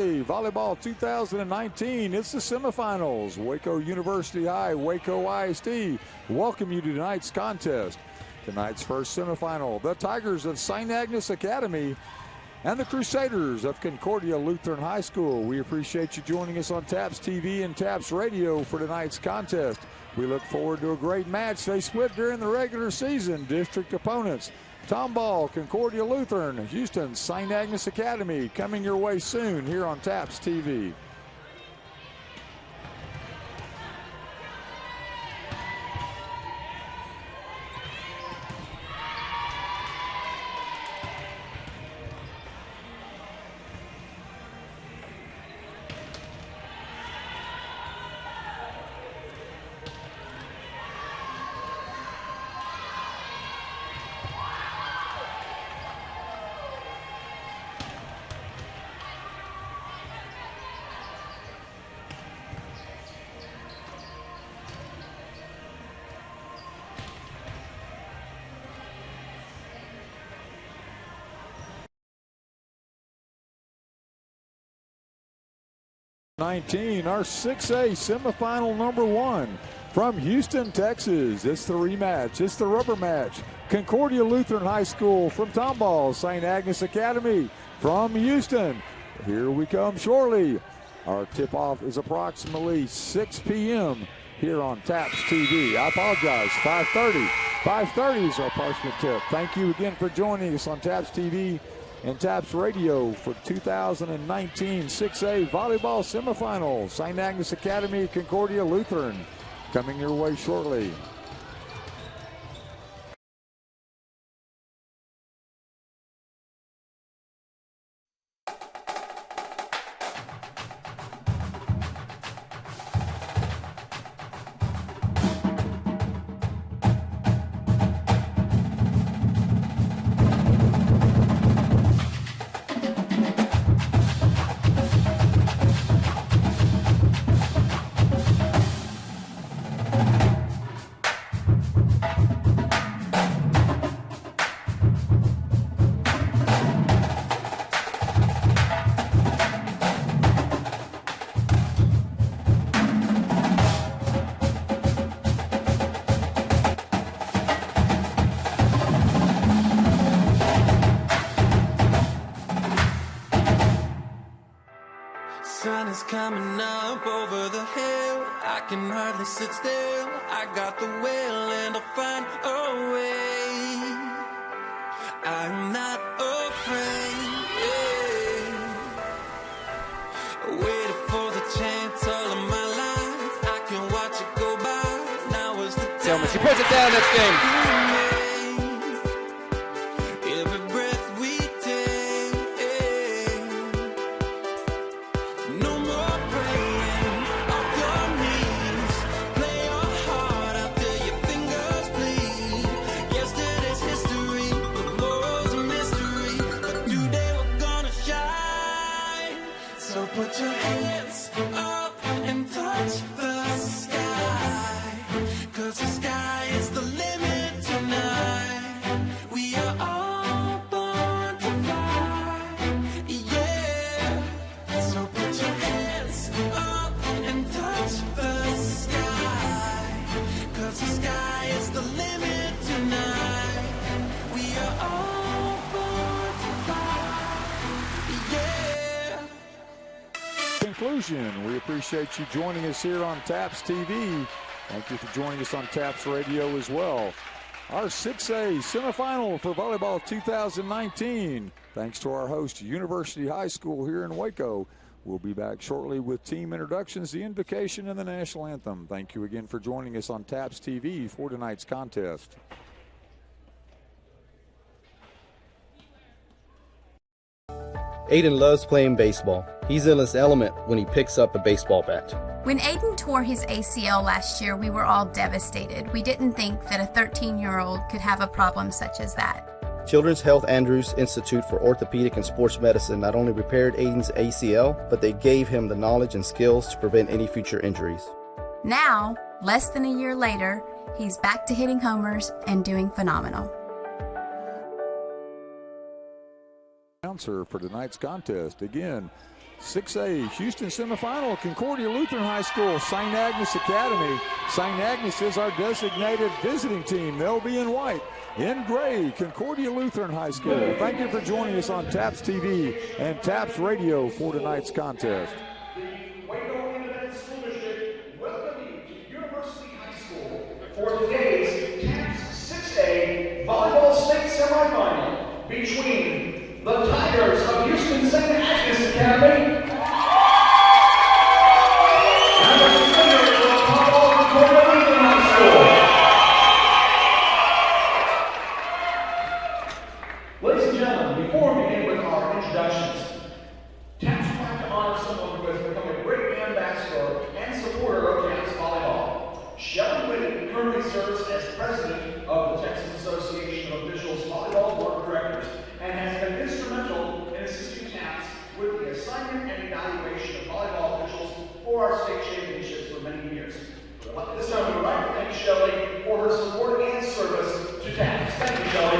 Volleyball 2019, it's the semifinals. Waco University High, Waco ISD welcome you to tonight's contest. Tonight's first semifinal, the Tigers of St. Agnes Academy and the Crusaders of Concordia Lutheran High School. We appreciate you joining us on TAPS TV and TAPS Radio for tonight's contest. We look forward to a great match. They split during the regular season. District opponents, Tomball, Concordia Lutheran, Houston, St. Agnes Academy, coming your way soon here on TAPS TV. Our 6A semifinal number one from Houston, Texas. It's the rematch. It's the rubber match. Concordia Lutheran High School from Tomball, St. Agnes Academy from Houston. Here we come shortly. Our tip-off is approximately 6 p.m. here on TAPS TV. I apologize, 5:30. 5:30 is our punishment tip. Thank you again for joining us on TAPS TV and TAPS Radio for 2019 6A Volleyball Semifinals. St. Agnes Academy, Concordia Lutheran, coming your way shortly. Sun is coming up over the hill. I can hardly sit still. I got the will and I'll find a way. I'm not afraid. Waited for the chance all of my life. I can watch it go by. Now is the time. She puts it down. That's game. We appreciate you joining us here on TAPS TV. Thank you for joining us on TAPS Radio as well. Our 6A semifinal for Volleyball 2019. Thanks to our host, University High School here in Waco. We'll be back shortly with team introductions, the invocation, and the national anthem. Thank you again for joining us on TAPS TV for tonight's contest. Aiden loves playing baseball. He's in his element when he picks up a baseball bat. When Aiden tore his ACL last year, we were all devastated. We didn't think that a 13-year-old could have a problem such as that. Children's Health Andrews Institute for Orthopedic and Sports Medicine not only repaired Aiden's ACL, but they gave him the knowledge and skills to prevent any future injuries. Now, less than a year later, he's back to hitting homers and doing phenomenal. Announcer for tonight's contest. Again, 6A Houston semifinal, Concordia Lutheran High School, St. Agnes Academy. St. Agnes is our designated visiting team. They'll be in white. In gray, Concordia Lutheran High School. Thank you for joining us on TAPS TV and TAPS Radio for tonight's contest. For today's TAPS 6A Volleyball State Semifinal between the Tigers of Houston St. Agnes Academy and the Seniors of Concordia Lutheran High School. Ladies and gentlemen, before we begin with our introductions, TAPS would like to honor someone who has become a great ambassador and supporter of TAPS volleyball. Shelley Whitty currently serves as president of the Texas Association of Officials Volleyball Board of Directors and has been instrumental in assisting TAPS with the assignment and evaluation of volleyball officials for our state championships for many years. This time we would like to thank Shelley for her support and service to TAPS. Thank you, Shelley.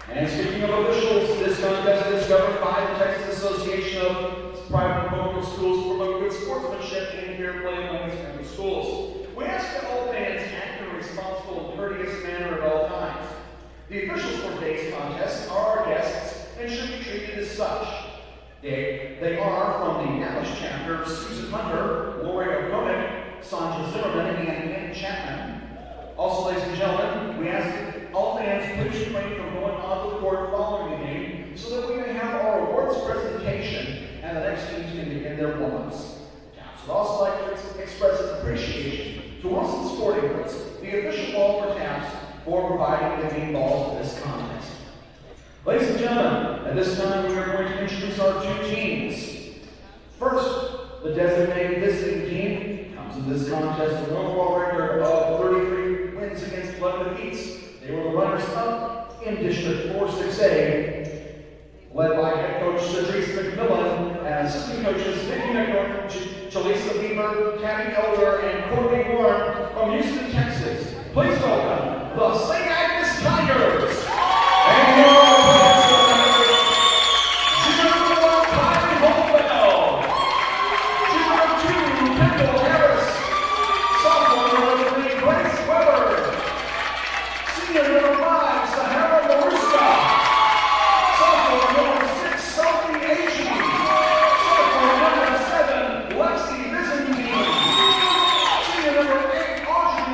And speaking of officials, this contest is governed by the Texas Association of Private and Public Schools to promote good sportsmanship and fair play among its member schools. We ask that all fans act in a responsible and courteous manner at all times. The officials for today's contest are our guests and should be treated as such. They are from the Dallas chapter, Susan Hunter, Lori O'Connick, Sandra Zimmerman, and Ann Chapman. Also, ladies and gentlemen, we ask that all fans please refrain from going onto the court following the game so that we may have our awards presentation and the next teams can begin their warm-ups. TAPS would also like to express its appreciation to Austin Sporting Goods, the official ball for TAPS, for providing the game balls for this contest. Ladies and gentlemen, at this time we are going to introduce our two teams. First, the designated visiting team comes in this contest with an overall record of 33 wins against 11 defeats. They were the runners-up in District 4-6A, led by head coach Cedrice McMillan and assistant coaches Nikki McNorton, Jaleesa Weaver, Tabby Elder, and Courtney Warren from Houston, Texas. Please welcome the St. Agnes Tigers. And your opponents tonight, Junior 1, Kylie Holbell, Junior 2, Kendall Harris, sophomore number 3, Grace Weber, Senior number 5, Sahara Maruska, sophomore number 6, Sophie Agee, sophomore number 7, Lexi Byzantine, senior number 8, Audrey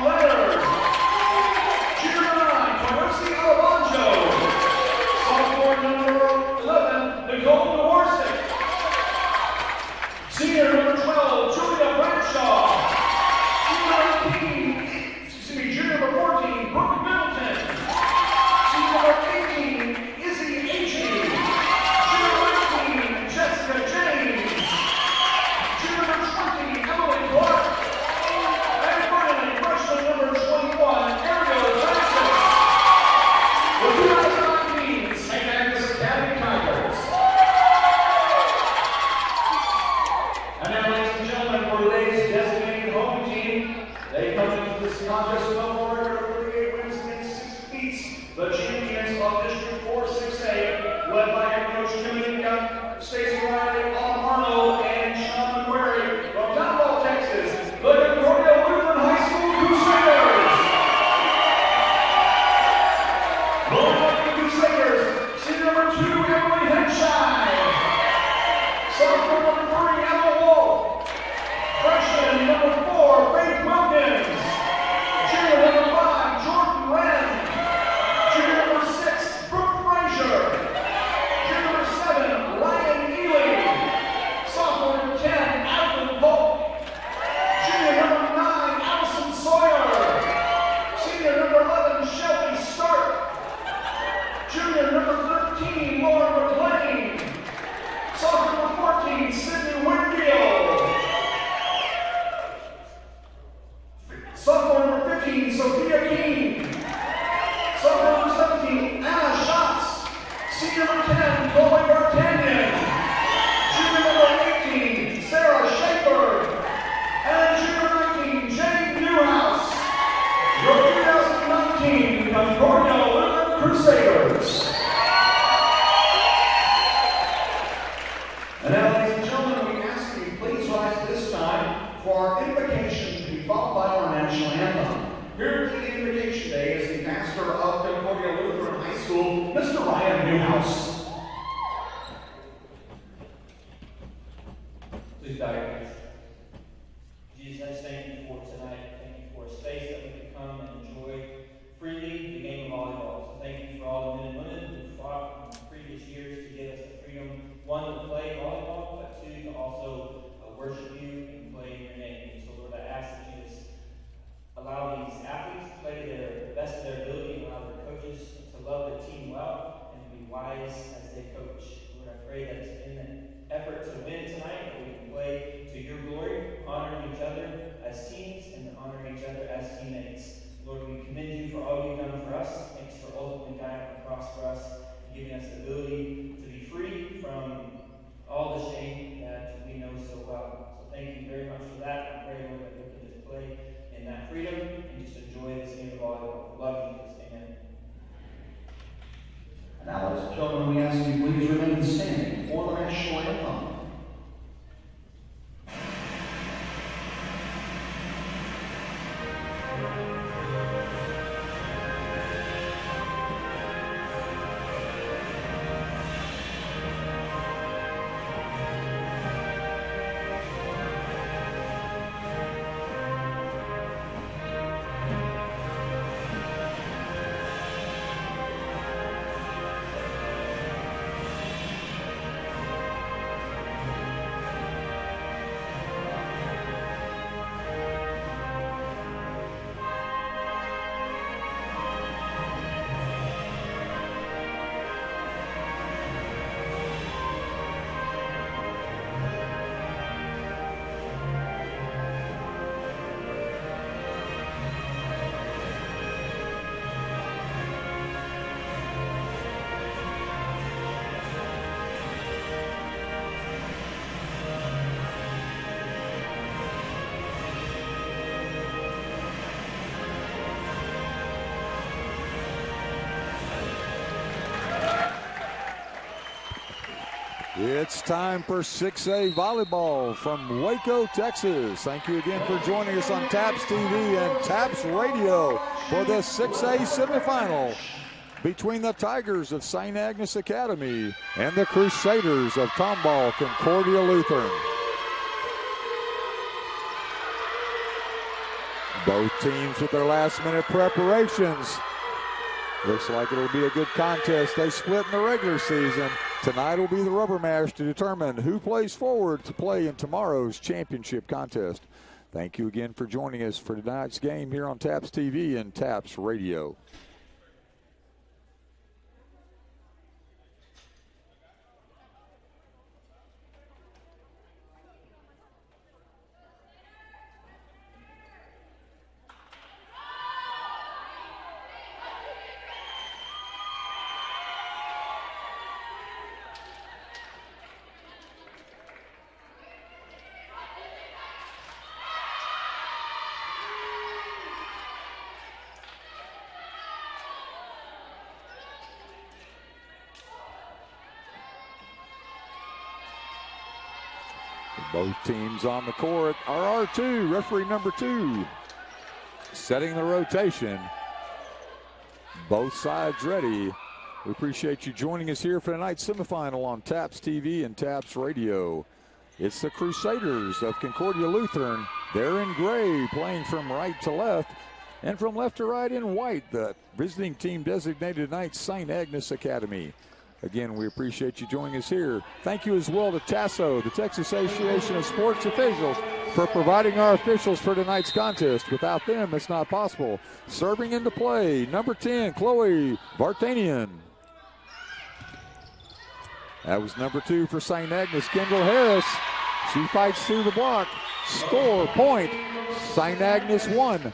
House. Please bow your heads. Jesus, I just thank you for tonight. Thank you for a space that we can come and enjoy freely the game of volleyball. So thank you for all the men and women who fought in previous years to give us the freedom, one, to play volleyball, but two, to also worship you and play in your name. And so, Lord, I ask that you just allow these athletes to play to the best of their ability, and allow their coaches to love their team well and to be wise as they coach. Lord, I pray that in an effort to win tonight, that we can play to your glory, honoring each other as teams and honoring each other as teammates. Lord, we commend you for all you've done for us. Thanks for ultimately dying on the cross for us and giving us the ability to be free from all the shame that we know so well. So thank you very much for that. I pray, Lord, that we can just play in that freedom and just enjoy this game of volleyball. Love you, Jesus. Amen. And now, ladies and gentlemen, we ask you please remain standing for the national anthem. It's time for 6A volleyball from Waco, Texas. Thank you again for joining us on TAPS TV and TAPS Radio for the 6A semifinal between the Tigers of St. Agnes Academy and the Crusaders of Tomball Concordia Lutheran. Both teams with their last-minute preparations. Looks like it'll be a good contest. They split in the regular season. Tonight will be the rubber match to determine who plays forward to play in tomorrow's championship contest. Thank you again for joining us for tonight's game here on TAPS TV and TAPS Radio. Both teams on the court are R2, referee number 2, setting the rotation. Both sides ready. We appreciate you joining us here for tonight's semifinal on TAPS TV and TAPS Radio. It's the Crusaders of Concordia Lutheran. They're in gray, playing from right to left, and from left to right in white, the visiting team designated tonight, St. Agnes Academy. Again, we appreciate you joining us here. Thank you as well to TASO, the Texas Association of Sports Officials, for providing our officials for tonight's contest. Without them, it's not possible. Serving into play, number 10, Chloe Vartanian. That was number 2 for St. Agnes, Kendall Harris. She fights through the block. Score, point, St. Agnes 1,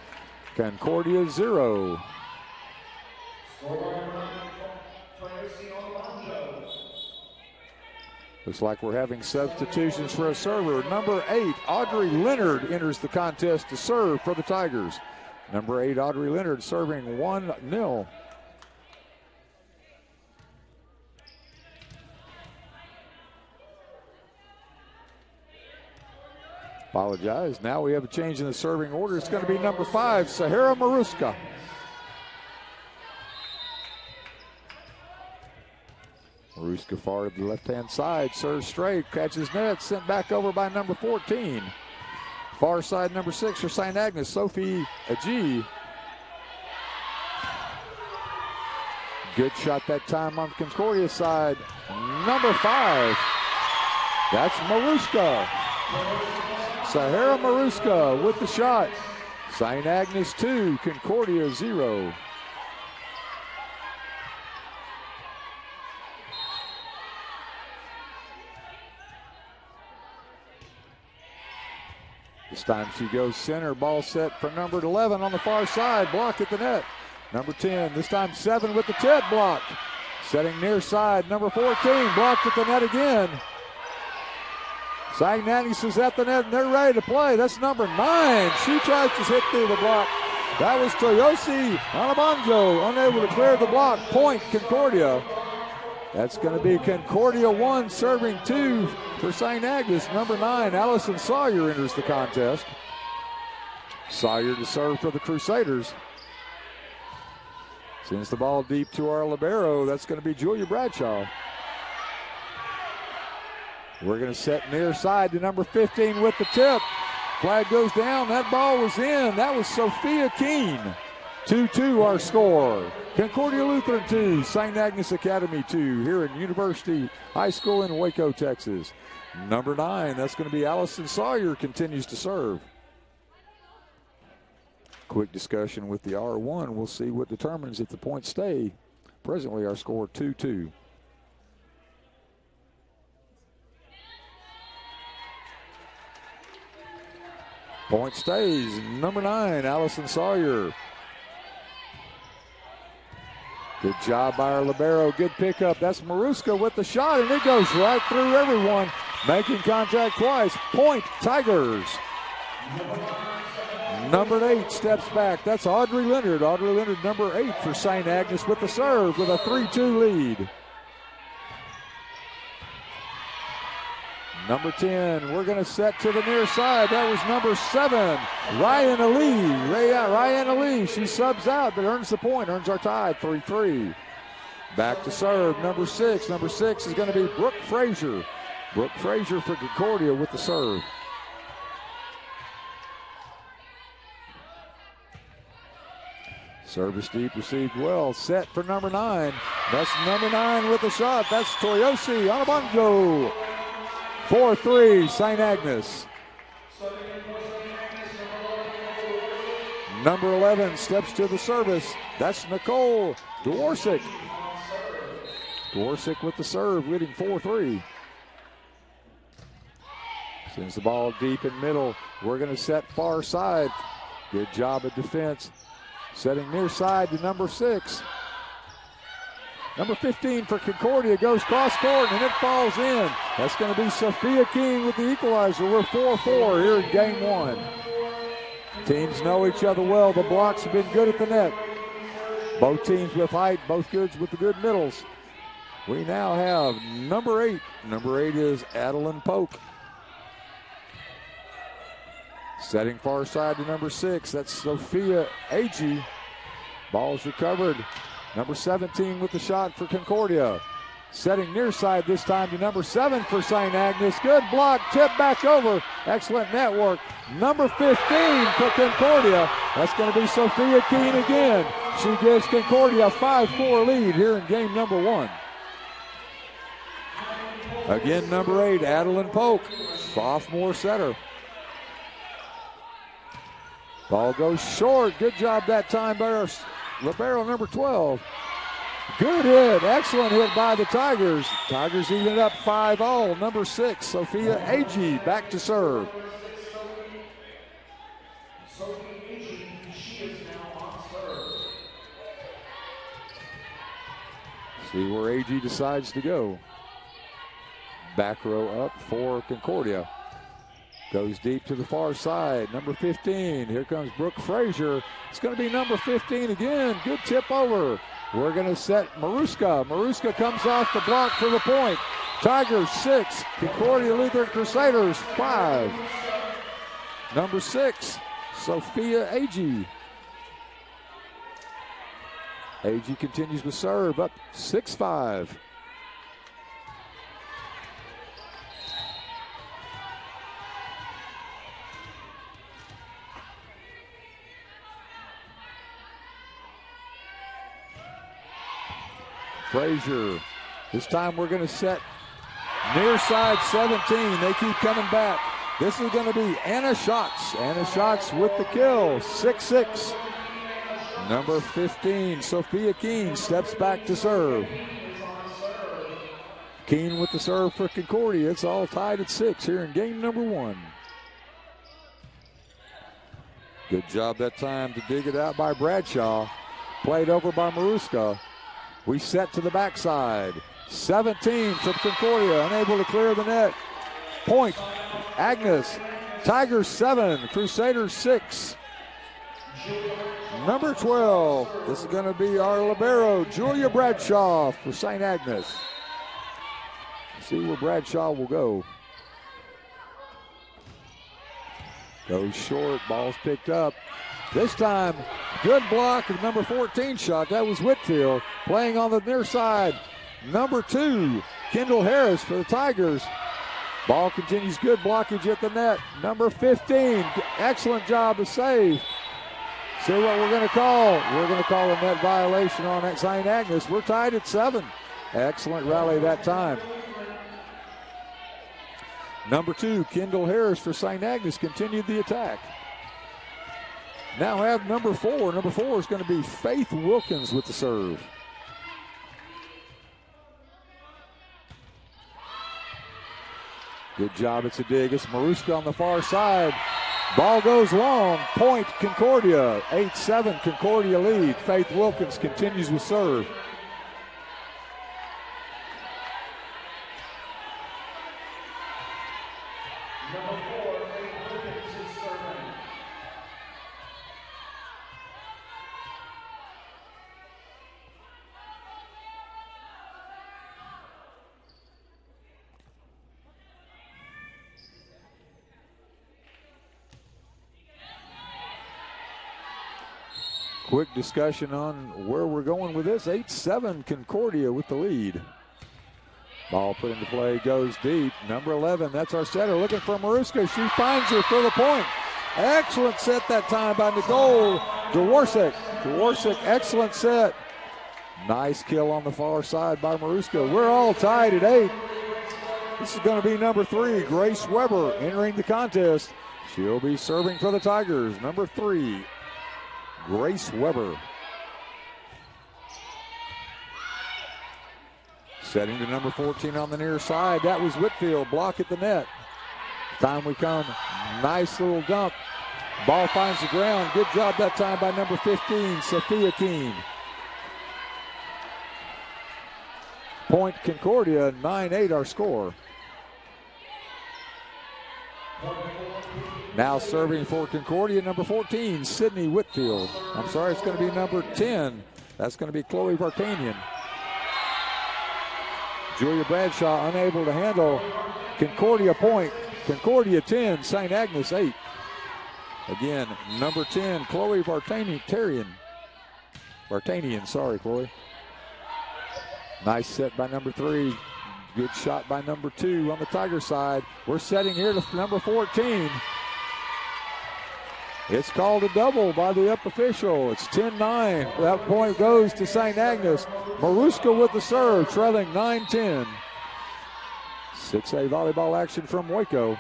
Concordia 0. Looks like we're having substitutions for a server. Number 8, Audrey Leonard enters the contest to serve for the Tigers. Number 8, Audrey Leonard serving 1-0. Apologize. Now we have a change in the serving order. It's going to be number 5, Sahara Maruska. Maruska far to the left-hand side, serves straight, catches net, sent back over by number 14. Far side, number 6 for St. Agnes, Sophie Agee. Good shot that time on the Concordia side. Number 5. That's Maruska. Sahara Maruska with the shot. St. Agnes 2, Concordia 0. This time she goes center, ball set for number 11 on the far side, blocked at the net. Number 10, this time 7 with the tip, blocked. Setting near side, number 14, blocked at the net again. St. Agnes is at the net and they're ready to play. That's number 9. She tries to hit through the block. That was Toyosi Anabanjo, unable to clear the block. Point, Concordia. That's going to be Concordia 1, serving 2 for St. Agnes. Number 9, Allison Sawyer enters the contest. Sawyer to serve for the Crusaders. Sends the ball deep to our libero. That's going to be Julia Bradshaw. We're going to set near side to number 15 with the tip. Flag goes down. That ball was in. That was Sophia Keene. 2-2 our score. Concordia Lutheran 2, St. Agnes Academy 2 here at University High School in Waco, Texas. Number 9, that's going to be Allison Sawyer, continues to serve. Quick discussion with the R1. We'll see what determines if the points stay. Presently our score 2-2. Point stays. Number 9, Allison Sawyer. Good job by our libero. Good pickup. That's Maruska with the shot, and it goes right through everyone, making contact twice. Point, Tigers. Number 8 steps back. That's Audrey Leonard. Audrey Leonard, number 8 for St. Agnes with the serve with a 3-2 lead. Number 10, we're going to set to the near side. That was number 7, Ryan Ali. Ryan Ali, she subs out, but earns the point, earns our tie, 3-3. Back to serve, number 6. Number 6 is going to be Brooke Frazier. Brooke Frazier for Concordia with the serve. Service deep, received well. Set for number 9. That's number 9 with the shot. That's Toyosi Anabanjo. 4-3, St. Agnes. Number 11 steps to the service. That's Nicole Dworsik. Dworsik with the serve, leading 4-3. Sends the ball deep in middle. We're going to set far side. Good job of defense. Setting near side to number 6. Number 15 for Concordia goes cross court and it falls in. That's going to be Sophia King with the equalizer. We're 4-4 here in game 1. Teams know each other well. The blocks have been good at the net. Both teams with height, both good with the good middles. We now have number 8. Number 8 is Adeline Polk. Setting far side to number 6. That's Sophia Agee. Ball's recovered. Number 17 with the shot for Concordia. Setting near side this time to number 7 for St. Agnes. Good block, tip back over. Excellent network. Number 15 for Concordia. That's going to be Sophia Keene again. She gives Concordia a 5-4 lead here in game number 1. Again, number 8, Adeline Polk, sophomore setter. Ball goes short. Good job that time by our libero number 12. Good hit. Excellent hit by the Tigers. Tigers even it up 5-all. Number 6, Sophia Agee, back to serve. See where Agee decides to go. Back row up for Concordia. Goes deep to the far side. Number 15. Here comes Brooke Frazier. It's going to be number 15 again. Good tip over. We're going to set Maruska. Maruska comes off the block for the point. Tigers 6. Concordia Lutheran Crusaders 5. Number 6, Sophia Agee. Agee continues to serve up 6-5. Frazier. This time we're going to set near side 17. They keep coming back. This is going to be Anna Schatz. Anna Schatz with the kill, 6-6. Number 15, Sophia Keene, steps back to serve. Keene with the serve for Concordia. It's all tied at 6 here in game number 1. Good job that time to dig it out by Bradshaw. Played over by Maruska. We set to the backside. 17 from Concordia, unable to clear the net. Point, Agnes. Tigers 7, Crusaders 6. Number 12, this is going to be our libero, Julia Bradshaw for St. Agnes. See where Bradshaw will go. Goes short, ball's picked up. This time, good block of number 14 shot. That was Whitfield playing on the near side. Number 2, Kendall Harris for the Tigers. Ball continues, good blockage at the net. Number 15, excellent job to save. See what we're going to call. We're going to call a net violation on that St. Agnes. We're tied at 7. Excellent rally that time. Number 2, Kendall Harris for St. Agnes continued the attack. Now have number 4. Number 4 is going to be Faith Wilkins with the serve. Good job, it's a dig. It's Maruska on the far side. Ball goes long. Point, Concordia. 8-7, Concordia lead. Faith Wilkins continues with serve. Number 4, Faith Wilkins is serving. Quick discussion on where we're going with this. 8-7, Concordia with the lead. Ball put into play, goes deep. Number 11, that's our setter, looking for Maruska. She finds her for the point. Excellent set that time by Nicole Dworsek. Dworsek, excellent set. Nice kill on the far side by Maruska. We're all tied at 8. This is going to be number 3, Grace Weber, entering the contest. She'll be serving for the Tigers. Number 3, Grace Weber. Setting to number 14 on the near side. That was Whitfield. Block at the net. Time we come. Nice little dump. Ball finds the ground. Good job that time by number 15, Sophia Keene. Point Concordia, 9-8 our score. Now serving for Concordia, number 14, Sydney Whitfield. I'm sorry, it's going to be number 10. That's going to be Chloe Vartanian. Julia Bradshaw unable to handle. Concordia point. Concordia 10, St. Agnes 8. Again, number 10, Chloe Vartanian. Sorry, Chloe. Nice set by number 3. Good shot by number 2 on the Tiger side. We're setting here to number 14. It's called a double by the up official. It's 10-9. That point goes to St. Agnes. Maruska with the serve, trailing 9-10. 6A volleyball action from Waco.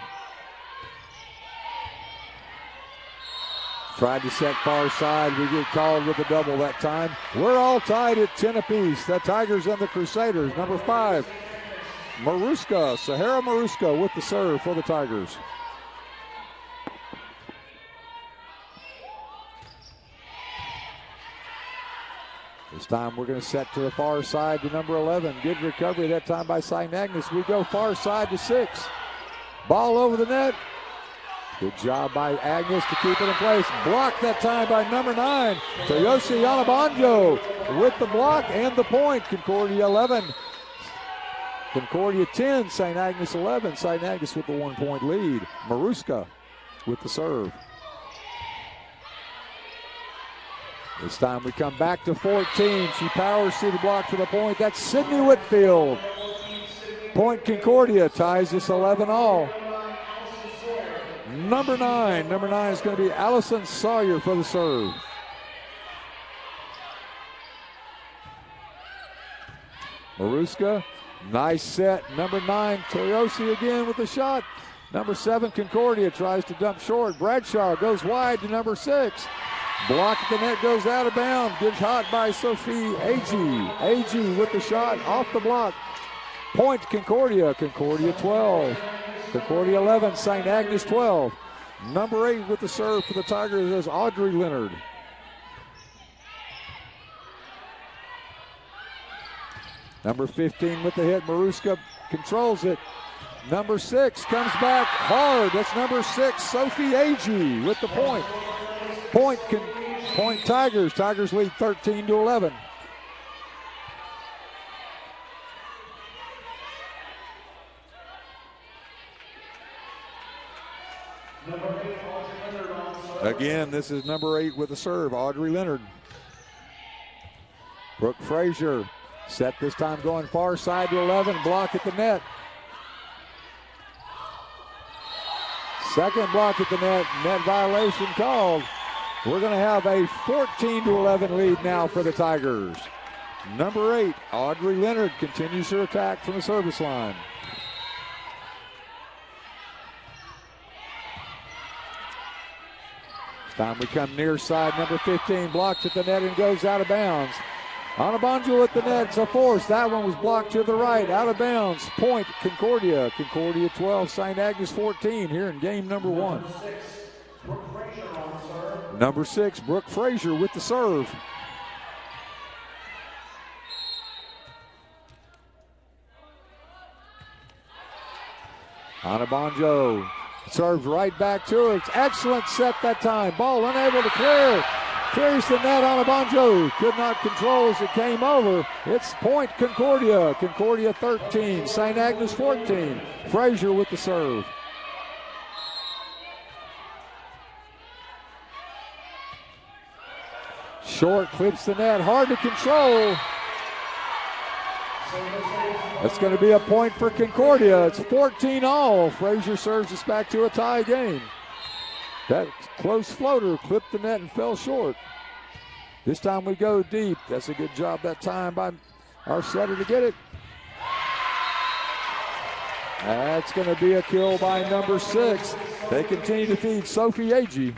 Tried to set far side. We get called with a double that time. We're all tied at 10 apiece. The Tigers and the Crusaders. Number 5, Maruska, Sahara Maruska with the serve for the Tigers. This time we're going to set to the far side to number 11. Good recovery that time by St. Agnes. We go far side to 6. Ball over the net. Good job by Agnes to keep it in place. Blocked that time by number 9, Toyoshi Yanabanjo with the block and the point. Concordia 11. Concordia 10, St. Agnes 11. St. Agnes with the 1-point lead. Maruska with the serve. This time we come back to 14. She powers through the block for the point. That's Sydney Whitfield. Point Concordia ties this 11-all. Number 9 is going to be Allison Sawyer for the serve. Maruska, nice set. Number 9, Toyosi again with the shot. Number 7, Concordia tries to dump short. Bradshaw goes wide to number 6. Block at the net, goes out of bounds. Good shot by Sophie Agee. Agee with the shot off the block. Point Concordia. Concordia 12. Concordia 11. St. Agnes 12. Number 8 with the serve for the Tigers is Audrey Leonard. Number 15 with the hit. Maruska controls it. Number 6 comes back hard. That's number 6, Sophie Agee with the point. Point Tigers. Tigers lead 13-11. Again, this is number 8 with the serve, Audrey Leonard. Brooke Frazier set this time going far side to 11, block at the net. Second block at the net, net violation called. We're going to have a 14-11 lead now for the Tigers. Number 8, Audrey Leonard continues her attack from the service line. Time we come near side, number 15 blocks at the net and goes out of bounds. Anabanjo at the net, it's a force. That one was blocked to the right, out of bounds. Point Concordia. Concordia 12, St. Agnes 14 here in game number 1. Number 6, Brooke Frazier with the serve. Anabanjo serves right back to her. It's excellent set that time. Ball unable to clear. Clears the net. Anabanjo could not control as it came over. It's point Concordia. Concordia 13, St. Agnes 14. Frazier with the serve. Short clips the net. Hard to control. That's going to be a point for Concordia. It's 14-all. Frazier serves us back to a tie game. That close floater clipped the net and fell short. This time we go deep. That's a good job that time by our setter to get it. That's going to be a kill by number 6. They continue to feed Sophie Agee.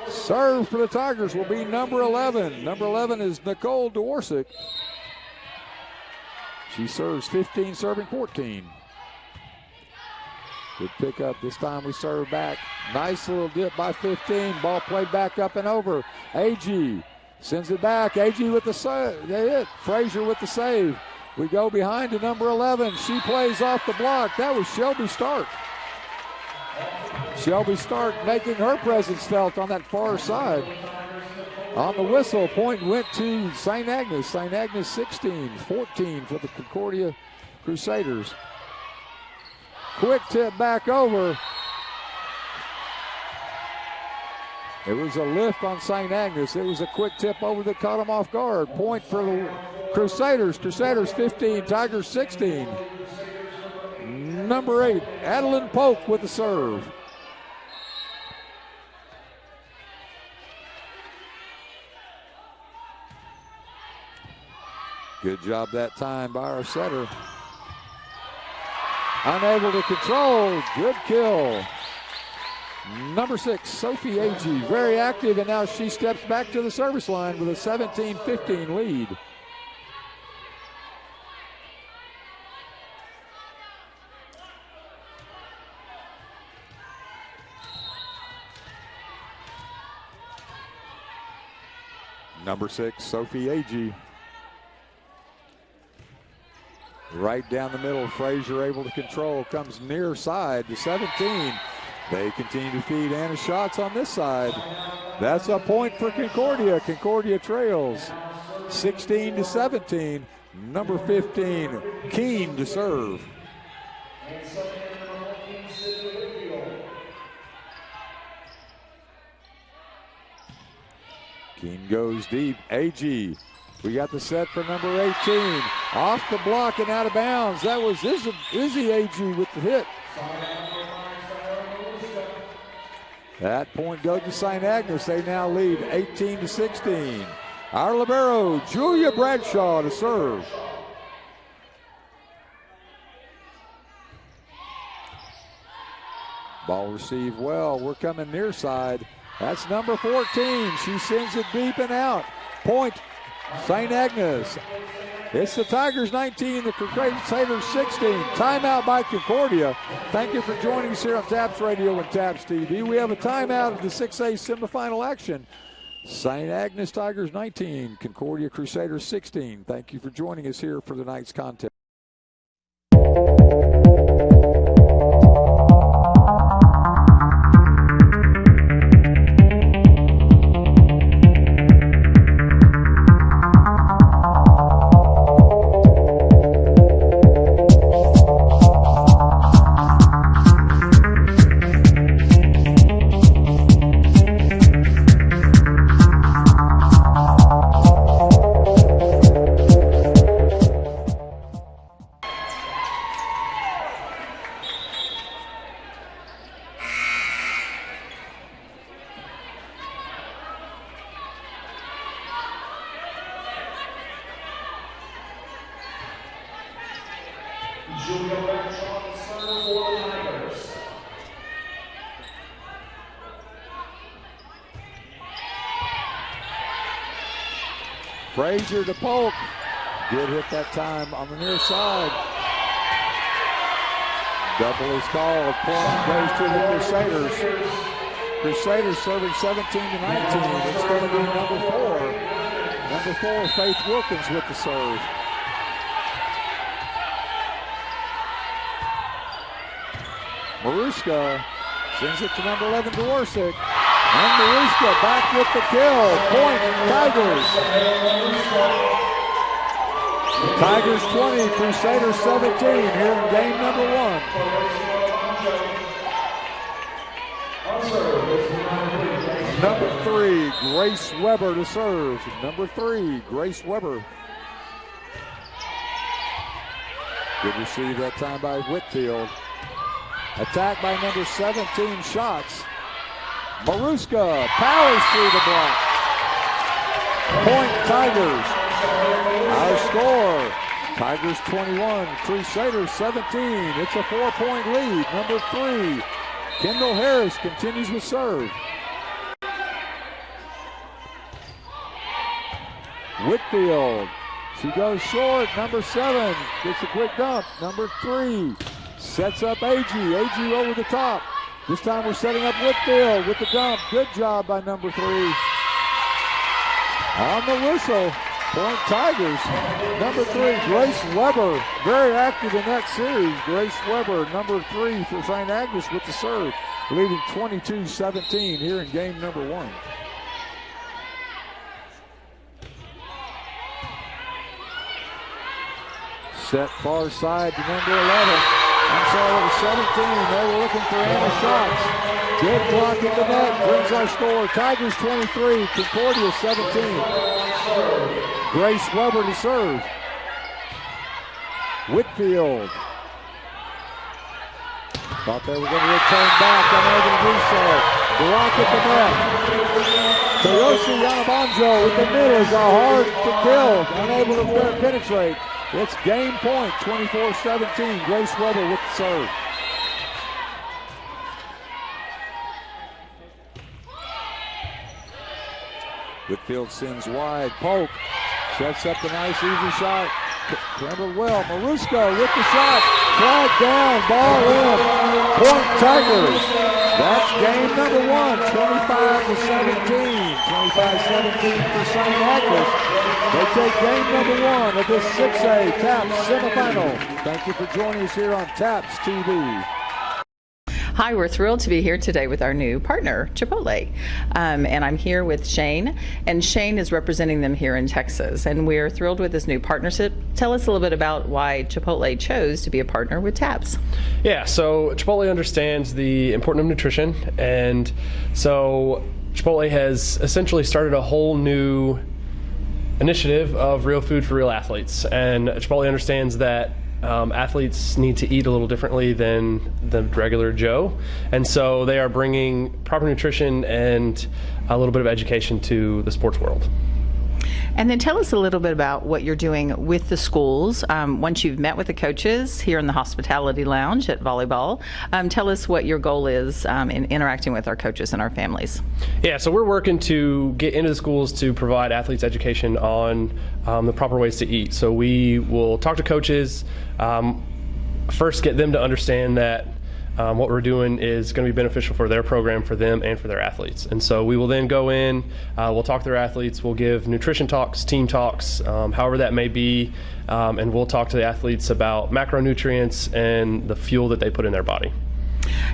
Serve for the Tigers will be number 11. Number 11 is Nicole Dworczyk. She serves 15, serving 14. Good pickup. This time we serve back. Nice little dip by 15. Ball played back up and over. Agee sends it back. Agee with the save. Frazier with the save. We go behind to number 11. She plays off the block. That was Shelby Stark. Shelby Stark making her presence felt on that far side. On the whistle, point went to St. Agnes. St. Agnes 16, 14 for the Concordia Crusaders. Quick tip back over. It was a lift on St. Agnes. It was a quick tip over that caught them off guard. Point for the Crusaders. Crusaders 15, Tigers 16. Number 8, Adeline Polk with the serve. Good job that time by our setter. Unable to control. Good kill. Number 6, Sophie Agee, very active, and now she steps back to the service line with a 17-15 lead. Number 6, Sophie Agee. Right down the middle, Frazier able to control, comes near side to 17. They continue to feed Anna shots on this side. That's a point for Concordia. Concordia trails 16-17. Number 15, Keene to serve. Keene goes deep. Agee. We got the set for number 18. Off the block and out of bounds. That was Izzy Agee with the hit. That point goes to St. Agnes. They now lead 18-16. Our libero, Julia Bradshaw, to serve. Ball received well. We're coming near side. That's number 14. She sends it deep and out. Point, St. Agnes. It's the Tigers 19, the Crusaders 16. Timeout by Concordia. Thank you for joining us here on TAPS Radio and TAPS TV. We have a timeout of the 6A semifinal action. St. Agnes Tigers 19, Concordia Crusaders 16. Thank you for joining us here for tonight's contest. Frazier to Polk. Good hit that time on the near side. Double is called. Point goes to the Crusaders. Crusaders serving 17 to 19. It's going to be number 4. Number 4, Faith Wilkins with the serve. Maruska sends it to number 11, Dworczyk. And Maruska back with the kill. Point, Tigers. Tigers 20, Crusaders 17 here in game number 1. Number 3, Grace Weber to serve. Number 3, Grace Weber. Good receive that time by Whitfield. Attack by number 17, Shots. Maruska powers through the block. Point, Tigers. Our score, Tigers 21, Crusaders 17. It's a 4-point lead. Number 3, Kendall Harris continues with serve. Whitfield, she goes short. Number 7 gets a quick dump. Number 3 sets up Agee. Agee over the top. This time we're setting up Whitfield with the dump. Good job by number 3. On the whistle, point Tigers. Number 3, Grace Weber, very active in that series. Grace Weber, number 3 for St. Agnes with the serve, leading 22-17 here in game number 1. Set far side to number 11. I'm sorry, it was 17. They were looking for Anna Shots. Good block at the net, brings our score. Tigers 23, Concordia 17. Grace Weber to serve. Whitfield. Thought they were going to return back, unable to do so. Block at the net. Toyoshi Yanabanjo with the middle is a hard to kill, unable to penetrate. It's game point, 24-17. Grace Weber with the serve. Whitfield sends wide. Polk sets up the nice easy shot. Handled well. Maruska with the shot. Flag down. Ball in. Point Tigers. That's game number 1. 25-17. 25-17 for St. Agnes. They take game number 1 of this 6A TAPS semifinal. Thank you for joining us here on TAPS TV. Hi, we're thrilled to be here today with our new partner, Chipotle. And I'm here with Shane, and Shane is representing them here in Texas. And we're thrilled with this new partnership. Tell us a little bit about why Chipotle chose to be a partner with TAPS. Yeah, so Chipotle understands the importance of nutrition, and so Chipotle has essentially started a whole new initiative of real food for real athletes. And Chipotle understands that athletes need to eat a little differently than the regular Joe, and so they are bringing proper nutrition and a little bit of education to the sports world. And then tell us a little bit about what you're doing with the schools. Once you've met with the coaches here in the hospitality lounge at Volleyball, tell us what your goal is in interacting with our coaches and our families. Yeah, so we're working to get into the schools to provide athletes education on the proper ways to eat. So we will talk to coaches, first get them to understand that what we're doing is going to be beneficial for their program, for them, and for their athletes. And so we will then go in, we'll talk to their athletes, we'll give nutrition talks, team talks, however that may be, and we'll talk to the athletes about macronutrients and the fuel that they put in their body.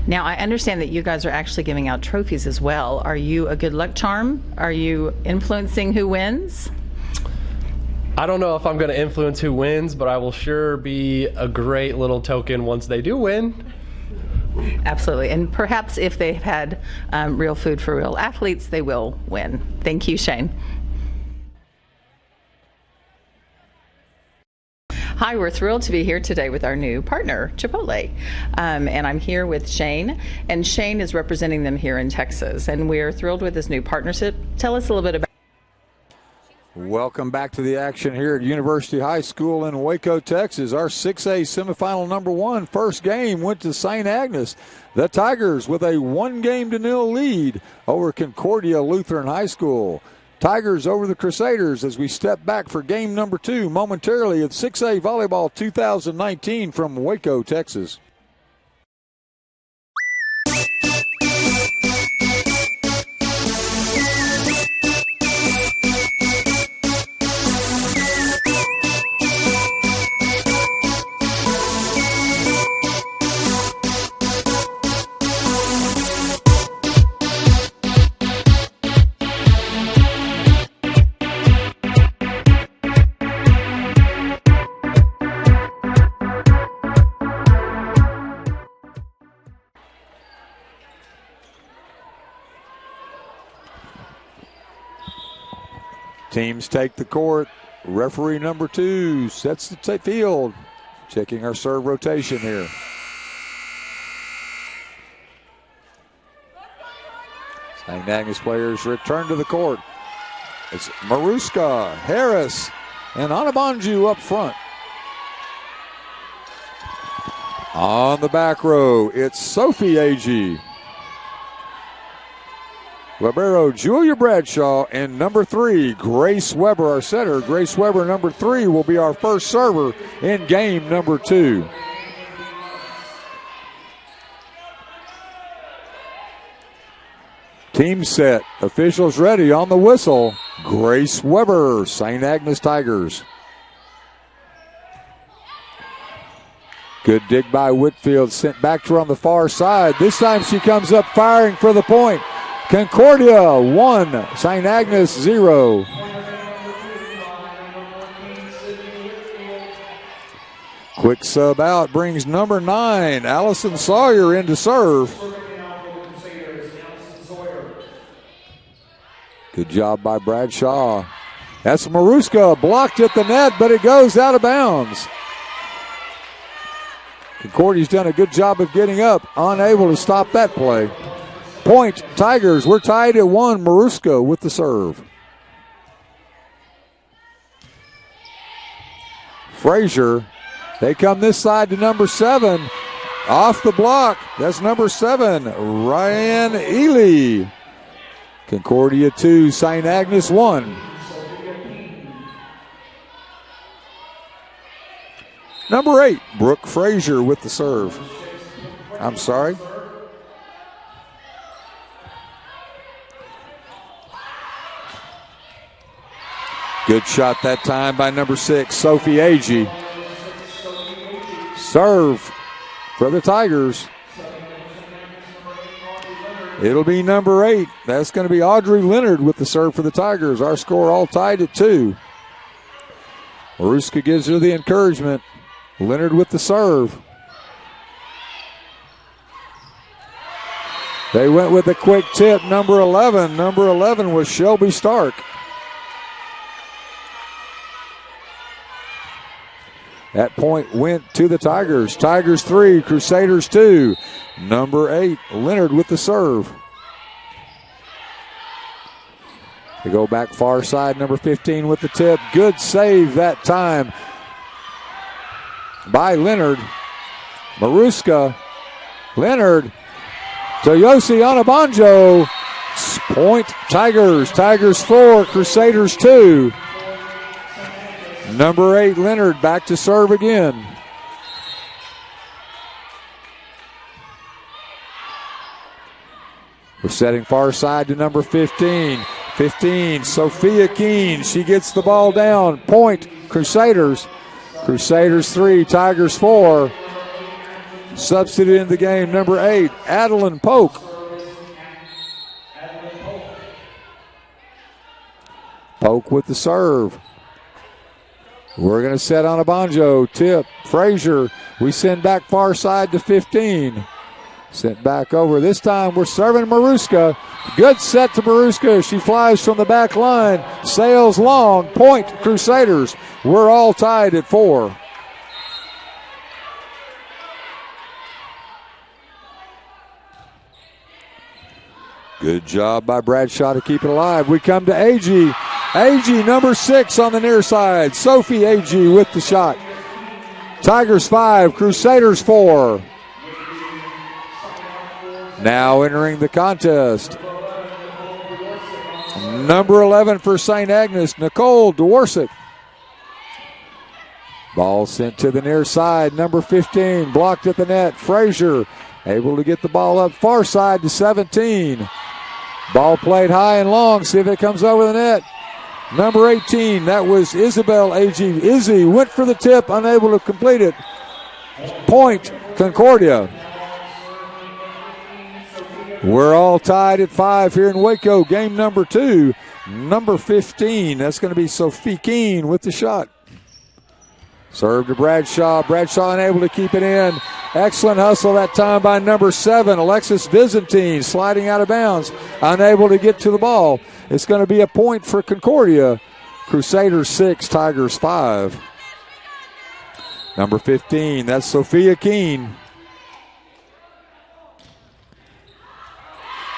Now, I understand that you guys are actually giving out trophies as well. Are you a good luck charm? Are you influencing who wins? I don't know if I'm going to influence who wins, but I will sure be a great little token once they do win. Absolutely. And perhaps if they've had real food for real athletes, they will win. Thank you, Shane. Hi, we're thrilled to be here today with our new partner, Chipotle. And I'm here with Shane, and Shane is representing them here in Texas. And we're thrilled with this new partnership. Tell us a little bit about. Welcome back to the action here at University High School in Waco, Texas. Our 6A semifinal number 1 first game went to St. Agnes. The Tigers with a 1-0 lead over Concordia Lutheran High School. Tigers over the Crusaders as we step back for game number 2 momentarily at 6A Volleyball 2019 from Waco, Texas. Teams take the court. Referee number 2 sets the field. Checking our serve rotation here. St. Agnes players return to the court. It's Maruska, Harris, and Anabanju up front. On the back row, it's Sophie Agee, libero Julia Bradshaw, and number 3, Grace Weber, our setter. Grace Weber, number 3, will be our first server in game number 2. Team set, officials ready on the whistle. Grace Weber, St. Agnes Tigers. Good dig by Whitfield, sent back to her on the far side. This time she comes up firing for the point. Concordia 1, St. Agnes 0. Quick sub out brings number 9, Allison Sawyer, in to serve. Good job by Bradshaw. That's Maruska, blocked at the net, but it goes out of bounds. Concordia's done a good job of getting up, unable to stop that play. Point, Tigers. We're tied at 1. Maruska with the serve. Frazier. They come this side to number 7. Off the block. That's number 7, Ryan Ely. Concordia 2, St. Agnes 1. Number 8, Brooke Frazier with the serve. I'm sorry. Good shot that time by number 6, Sophie Agee. Serve for the Tigers. It'll be number 8. That's going to be Audrey Leonard with the serve for the Tigers. Our score all tied at 2. Maruska gives her the encouragement. Leonard with the serve. They went with a quick tip, number 11. Number 11 was Shelby Stark. That point went to the Tigers. Tigers 3, Crusaders 2. Number 8, Leonard with the serve. They go back far side, number 15 with the tip. Good save that time by Leonard. Maruska. Leonard to Yossi Anabanjo. Point Tigers. Tigers 4, Crusaders 2. Number 8, Leonard, back to serve again. We're setting far side to number 15. 15, Sophia Keene. She gets the ball down. Point, Crusaders. Crusaders 3, Tigers 4. Substitute in the game, number 8, Adeline Polk. Polk with the serve. We're going to set on a banjo. Tip, Frazier. We send back far side to 15. Sent back over. This time we're serving Maruska. Good set to Maruska. She flies from the back line. Sails long. Point, Crusaders. We're all tied at 4. Good job by Bradshaw to keep it alive. We come to Agee. Agee, number 6 on the near side. Sophie Agee with the shot. Tigers 5, Crusaders 4. Now entering the contest, number 11 for St. Agnes, Nicole Dworsik. Ball sent to the near side, number 15, blocked at the net. Frazier able to get the ball up far side to 17. Ball played high and long, see if it comes over the net. Number 18, that was Isabel Agee. Izzy went for the tip, unable to complete it. Point, Concordia. We're all tied at 5 here in Waco. Game number 2. Number 15, that's going to be Sophie Keene with the shot. Serve to Bradshaw. Bradshaw unable to keep it in. Excellent hustle that time by number 7, Alexis Byzantine, sliding out of bounds. Unable to get to the ball. It's going to be a point for Concordia. Crusaders 6, Tigers 5. Number 15, that's Sophia Keene.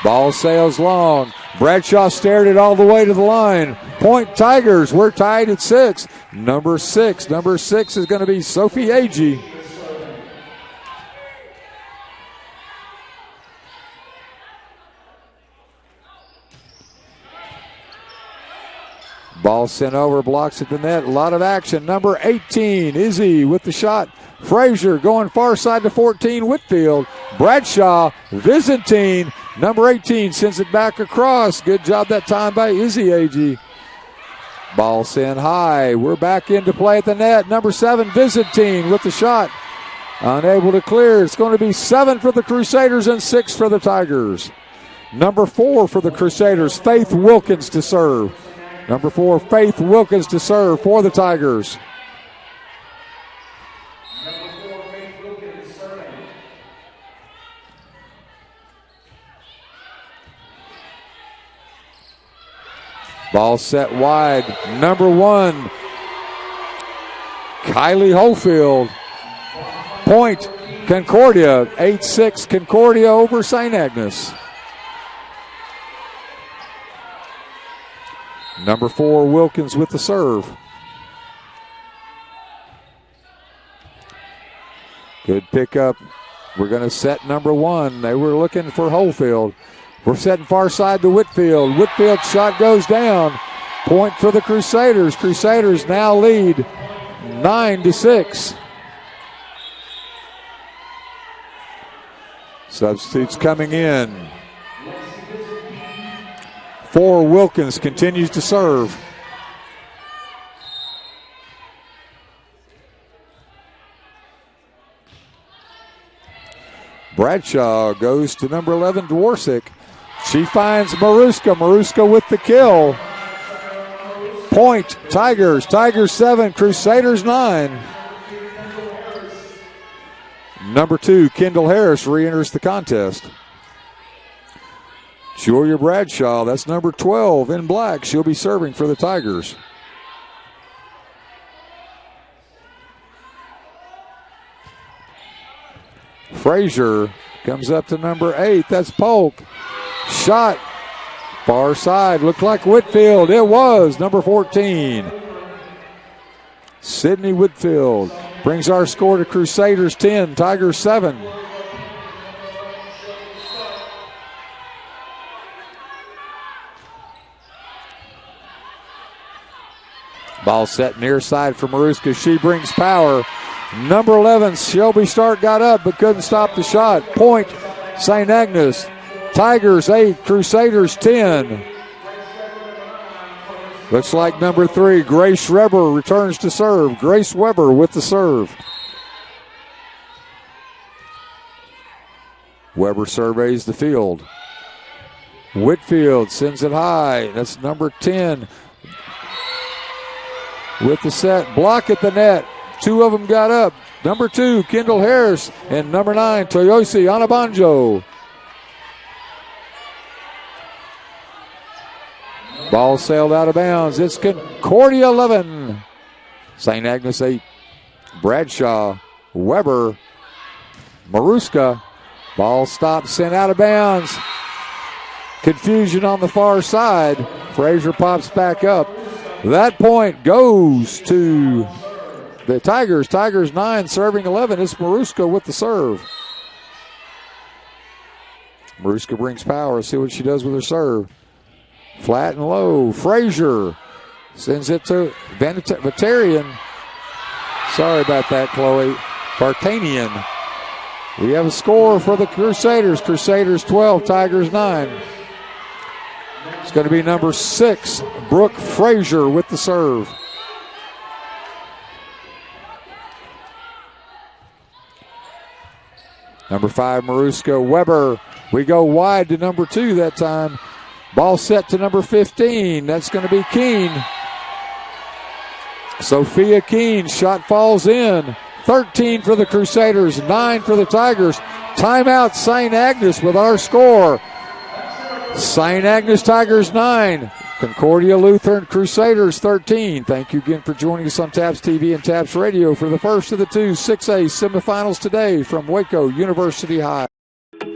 Ball sails long. Bradshaw stared it all the way to the line. Point Tigers. We're tied at 6. Number 6 is going to be Sophie Agee. Ball sent over, blocks at the net. A lot of action. Number 18, Izzy with the shot. Frazier going far side to 14, Whitfield. Bradshaw, Byzantine. Number 18 sends it back across. Good job that time by Izzy Agee. Ball sent high. We're back into play at the net. Number 7, Byzantine with the shot. Unable to clear. It's going to be 7 for the Crusaders and 6 for the Tigers. Number 4 for the Crusaders, Faith Wilkins to serve. Number 4, Faith Wilkins to serve for the Tigers. Ball set wide. Number 1, Kylie Hofield. Point, Concordia. 8-6, Concordia over St. Agnes. Number 4, Wilkins with the serve. Good pickup. We're going to set number 1. They were looking for Hofield. We're setting far side to Whitfield. Whitfield's shot goes down. Point for the Crusaders. Crusaders now lead 9-6. Substitutes coming in. 4, Wilkins continues to serve. Bradshaw goes to number 11, Dworsik. She finds Maruska. Maruska with the kill. Point, Tigers. Tigers 7, Crusaders 9. Number 2, Kendall Harris re-enters the contest. Julia Bradshaw, that's number 12 in black. She'll be serving for the Tigers. Frazier comes up to number 8. That's Polk. Shot Far side, looked like Whitfield. It was number 14. Sydney Whitfield brings our score to Crusaders 10, Tigers 7. Ball set near side for Maruska. She brings power. Number 11, Shelby Stark got up but couldn't stop the shot. Point, St. Agnes. Tigers 8, Crusaders 10. Looks like number 3, Grace Weber returns to serve. Grace Weber with the serve. Weber surveys the field. Whitfield sends it high. That's number 10 with the set. Block at the net. 2 of them got up. Number 2, Kendall Harris, and number 9, Toyosi Anabanjo. Ball sailed out of bounds. It's Concordia 11, St. Agnes 8. Bradshaw, Weber, Maruska. Ball stopped, sent out of bounds. Confusion on the far side. Frazier pops back up. That point goes to the Tigers. Tigers 9, serving 11. It's Maruska with the serve. Maruska brings power. Let's see what she does with her serve. Flat and low. Frazier sends it to Vatarian. Sorry about that, Chloe. Vartanian. We have a score for the Crusaders. Crusaders 12, Tigers 9. It's going to be number 6, Brooke Frazier with the serve. Number 5, Maruska Weber. We go wide to number 2 that time. Ball set to number 15. That's going to be Keene. Sophia Keene. Shot falls in. 13 for the Crusaders, 9 for the Tigers. Timeout, St. Agnes with our score. St. Agnes Tigers 9. Concordia Lutheran Crusaders 13. Thank you again for joining us on TAPS TV and TAPS Radio for the first of the 2 6A semifinals today from Waco University High.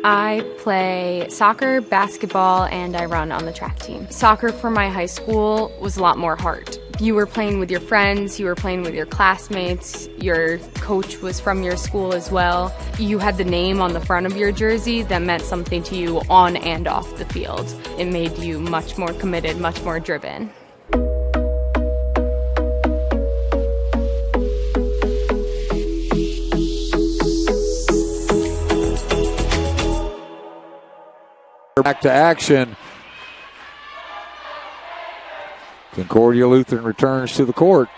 I play soccer, basketball, and I run on the track team. Soccer for my high school was a lot more hard. You were playing with your friends, you were playing with your classmates, your coach was from your school as well. You had the name on the front of your jersey that meant something to you on and off the field. It made you much more committed, much more driven. Back to action. Concordia Lutheran returns to the court.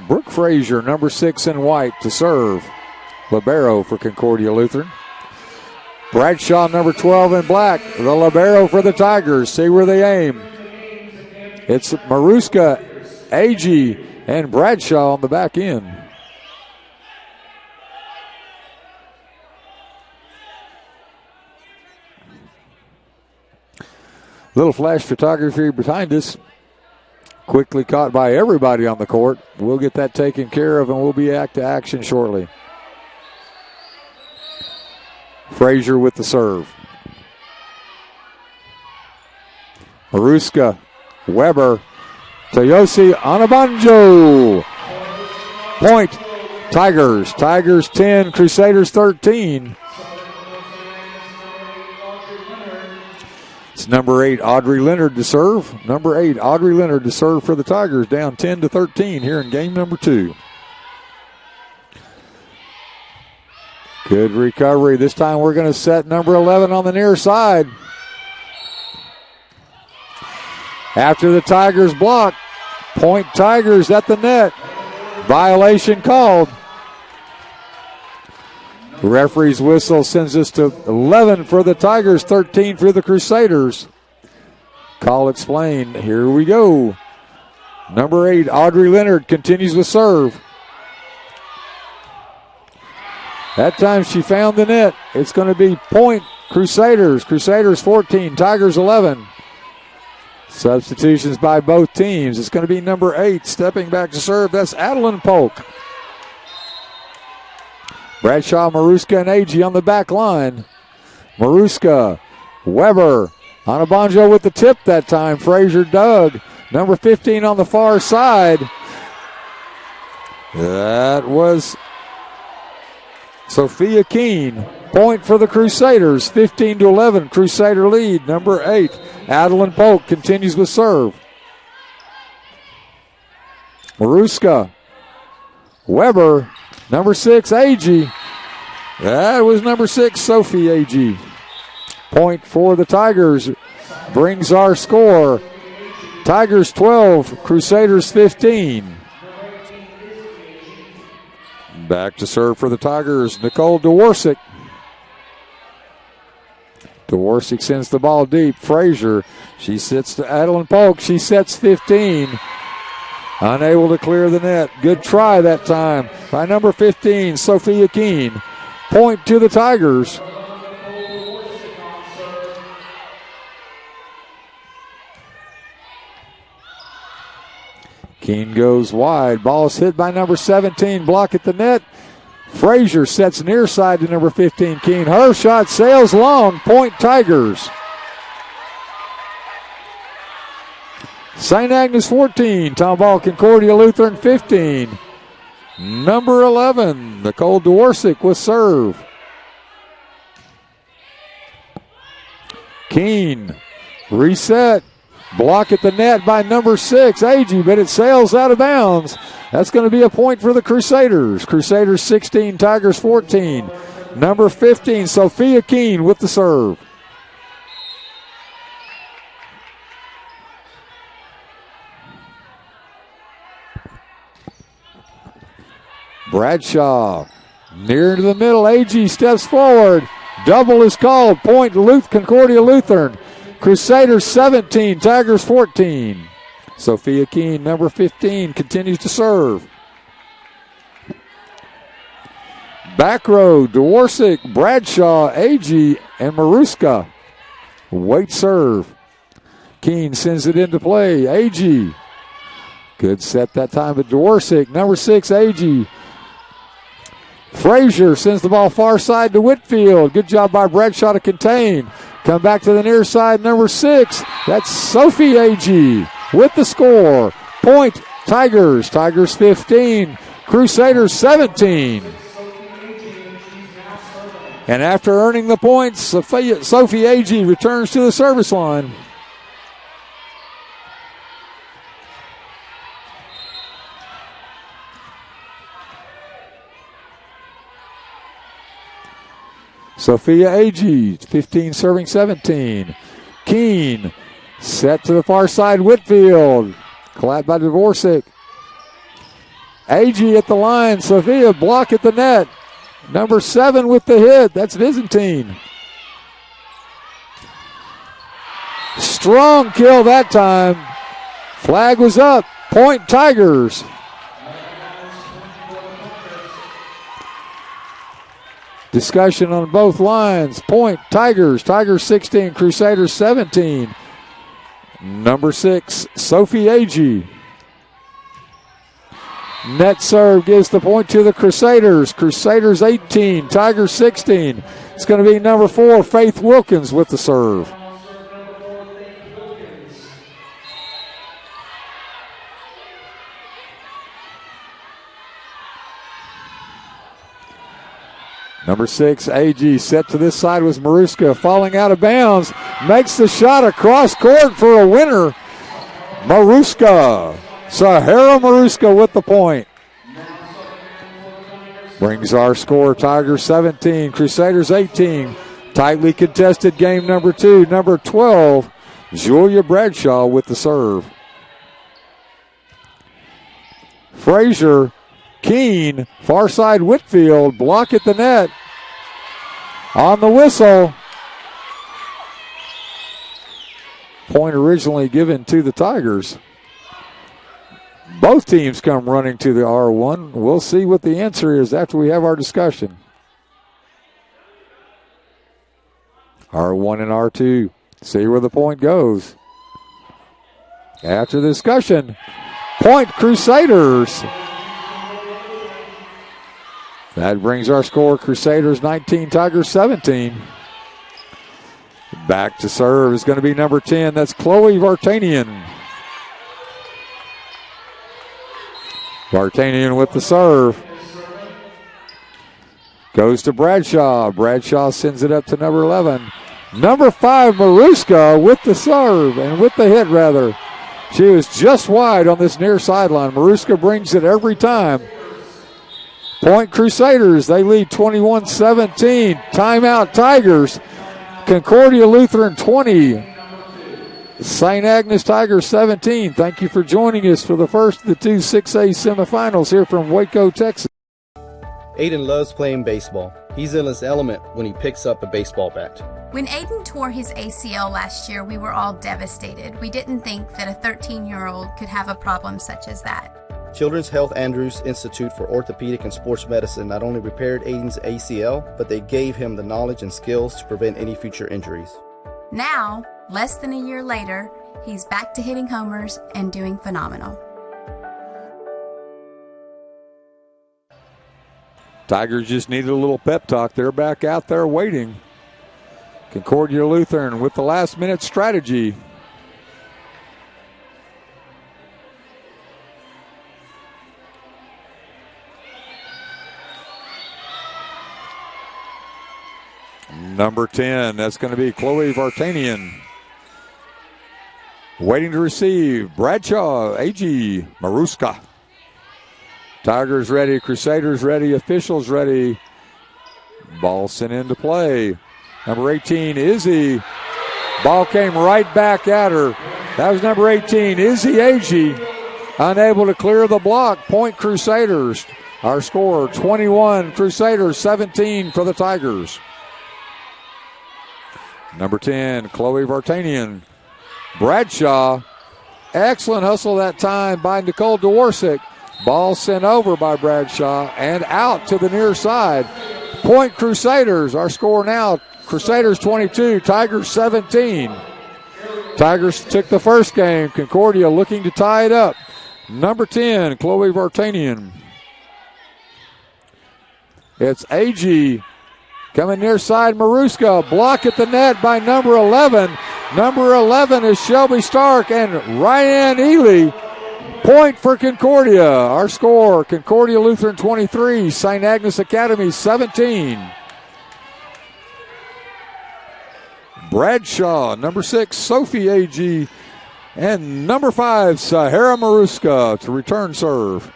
Brooke Frazier, number 6 in white, to serve. Libero for Concordia Lutheran. Bradshaw, number 12 in black, the libero for the Tigers. See where they aim. It's Maruska, Agee, and Bradshaw on the back end. Little flash photography behind us. Quickly caught by everybody on the court. We'll get that taken care of and we'll be back to action shortly. Frazier with the serve. Maruska, Weber, Toyosi Anabanjo. Point, Tigers. Tigers 10, Crusaders 13. It's number 8, Audrey Leonard to serve. Number 8, Audrey Leonard to serve for the Tigers, down 10-13 here in game number 2. Good recovery. This time we're going to set number 11 on the near side. After the Tigers block, point Tigers at the net. Violation called. The referee's whistle sends us to 11 for the Tigers, 13 for the Crusaders. Call explained. Here we go. Number 8, Audrey Leonard continues with serve. That time she found the net. It's going to be point Crusaders. Crusaders 14, Tigers 11. Substitutions by both teams. It's going to be number 8 stepping back to serve. That's Adeline Polk. Bradshaw, Maruska, and Agee on the back line. Maruska, Weber, Anabanjo with the tip that time. Frazier dug. Number 15 on the far side. That was Sophia Keene. Point for the Crusaders. 15-11. Crusader lead. Number 8. Adeline Polk continues with serve. Maruska. Weber. Number 6, Agee. That was number 6, Sophie Agee. Point for the Tigers. Brings our score. Tigers 12, Crusaders 15. Back to serve for the Tigers, Nicole Dworczyk. Dworczyk sends the ball deep. Frazier, she sits to Adeline Polk. She sets 15. Unable to clear the net. Good try that time by number 15, Sophia Keene. Point to the Tigers. Keene goes wide. Ball's hit by number 17. Block at the net. Frazier sets near side to number 15, Keene. Her shot sails long. Point Tigers. St. Agnes 14. Tomball Concordia Lutheran 15. Number 11, Nicole Dworczyk with serve. Keene. Reset. Block at the net by number 6, Agee, but it sails out of bounds. That's going to be a point for the Crusaders. Crusaders 16, Tigers 14. Number 15, Sophia Keene with the serve. Bradshaw near to the middle. Agee steps forward. Double is called. Point Concordia Lutheran. Crusaders 17, Tigers 14. Sophia Keene, number 15, continues to serve. Back row, Dworczyk, Bradshaw, Agee, and Maruska. Wait serve. Keene sends it into play. Agee. Good set that time by Dworczyk. Number 6, Agee. Frazier sends the ball far side to Whitfield. Good job by Bradshaw to contain. Come back to the near side, number 6. That's Sophie Agee with the score. Point Tigers. Tigers 15. Crusaders 17. And after earning the points, Sophie Agee returns to the service line. Sophia Agee, 15 serving 17. Keene, set to the far side, Whitfield. Clapped by Dworczyk. Agee at the line, Sophia block at the net. Number 7 with the hit, that's Byzantine. Strong kill that time. Flag was up, point Tigers. Discussion on both lines. Point Tigers. Tigers 16, Crusaders 17. Number 6, Sophie Agee. Net serve gives the point to the Crusaders. Crusaders 18, Tigers 16. It's going to be number 4, Faith Wilkins with the serve. Number 6, Agee, set to this side was Maruska, falling out of bounds, makes the shot across court for a winner. Maruska, Sahara Maruska with the point. Brings our score, Tigers 17, Crusaders 18. Tightly contested game number 2, number 12, Julia Bradshaw with the serve. Frazier, Keene, far side Whitfield, block at the net. On the whistle. Point originally given to the Tigers. Both teams come running to the R1. We'll see what the answer is after we have our discussion. R1 and R2. See where the point goes. After the discussion, point Crusaders. That brings our score, Crusaders 19, Tigers 17. Back to serve is going to be number 10. That's Chloe Vartanian. Vartanian with the serve. Goes to Bradshaw. Bradshaw sends it up to number 11. Number 5, Maruska with the serve, and with the hit, rather. She was just wide on this near sideline. Maruska brings it every time. Point Crusaders, they lead 21-17. Timeout Tigers. Concordia Lutheran 20. St. Agnes Tigers 17. Thank you for joining us for the first of the two 6A semifinals here from Waco, Texas. Aiden loves playing baseball. He's in his element when he picks up a baseball bat. When Aiden tore his ACL last year, we were all devastated. We didn't think that a 13-year-old could have a problem such as that. Children's Health Andrews Institute for Orthopedic and Sports Medicine not only repaired Aiden's ACL, but they gave him the knowledge and skills to prevent any future injuries. Now, less than a year later, he's back to hitting homers and doing phenomenal. Tigers just needed a little pep talk. They're back out there waiting. Concordia Lutheran with the last-minute strategy. Number 10, that's going to be Chloe Vartanian. Waiting to receive, Bradshaw, A.G. Maruska. Tigers ready, Crusaders ready, officials ready. Ball sent into play. Number 18, Izzy. Ball came right back at her. That was number 18, Izzy Agee. Unable to clear the block. Point Crusaders. Our score, 21 Crusaders, 17 for the Tigers. Number 10, Chloe Vartanian. Bradshaw. Excellent hustle that time by Nicole Dworsik. Ball sent over by Bradshaw and out to the near side. Point Crusaders. Our score now, Crusaders 22, Tigers 17. Tigers took the first game. Concordia looking to tie it up. Number 10, Chloe Vartanian. It's Agee. Coming near side, Maruska. Block at the net by number 11. Number 11 is Shelby Stark and Ryan Ely. Point for Concordia. Our score, Concordia Lutheran 23, St. Agnes Academy 17. Bradshaw, number 6, Sophie Agee, and number 5, Sahara Maruska to return serve.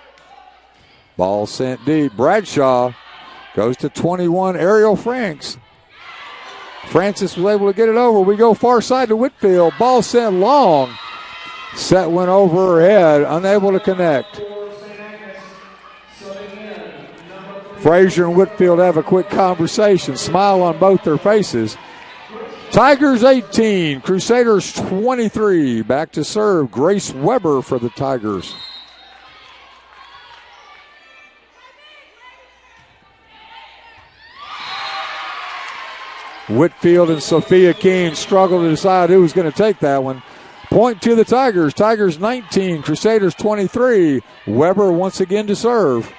Ball sent deep. Bradshaw goes to 21, Ariel Franks. Francis was able to get it over. We go far side to Whitfield. Ball sent long. Set went over her head, unable to connect. Frazier and Whitfield have a quick conversation, smile on both their faces. Tigers 18, Crusaders 23. Back to serve, Grace Weber for the Tigers. Whitfield and Sophia Keene struggled to decide who was going to take that one. Point to the Tigers. Tigers 19, Crusaders 23. Weber once again to serve.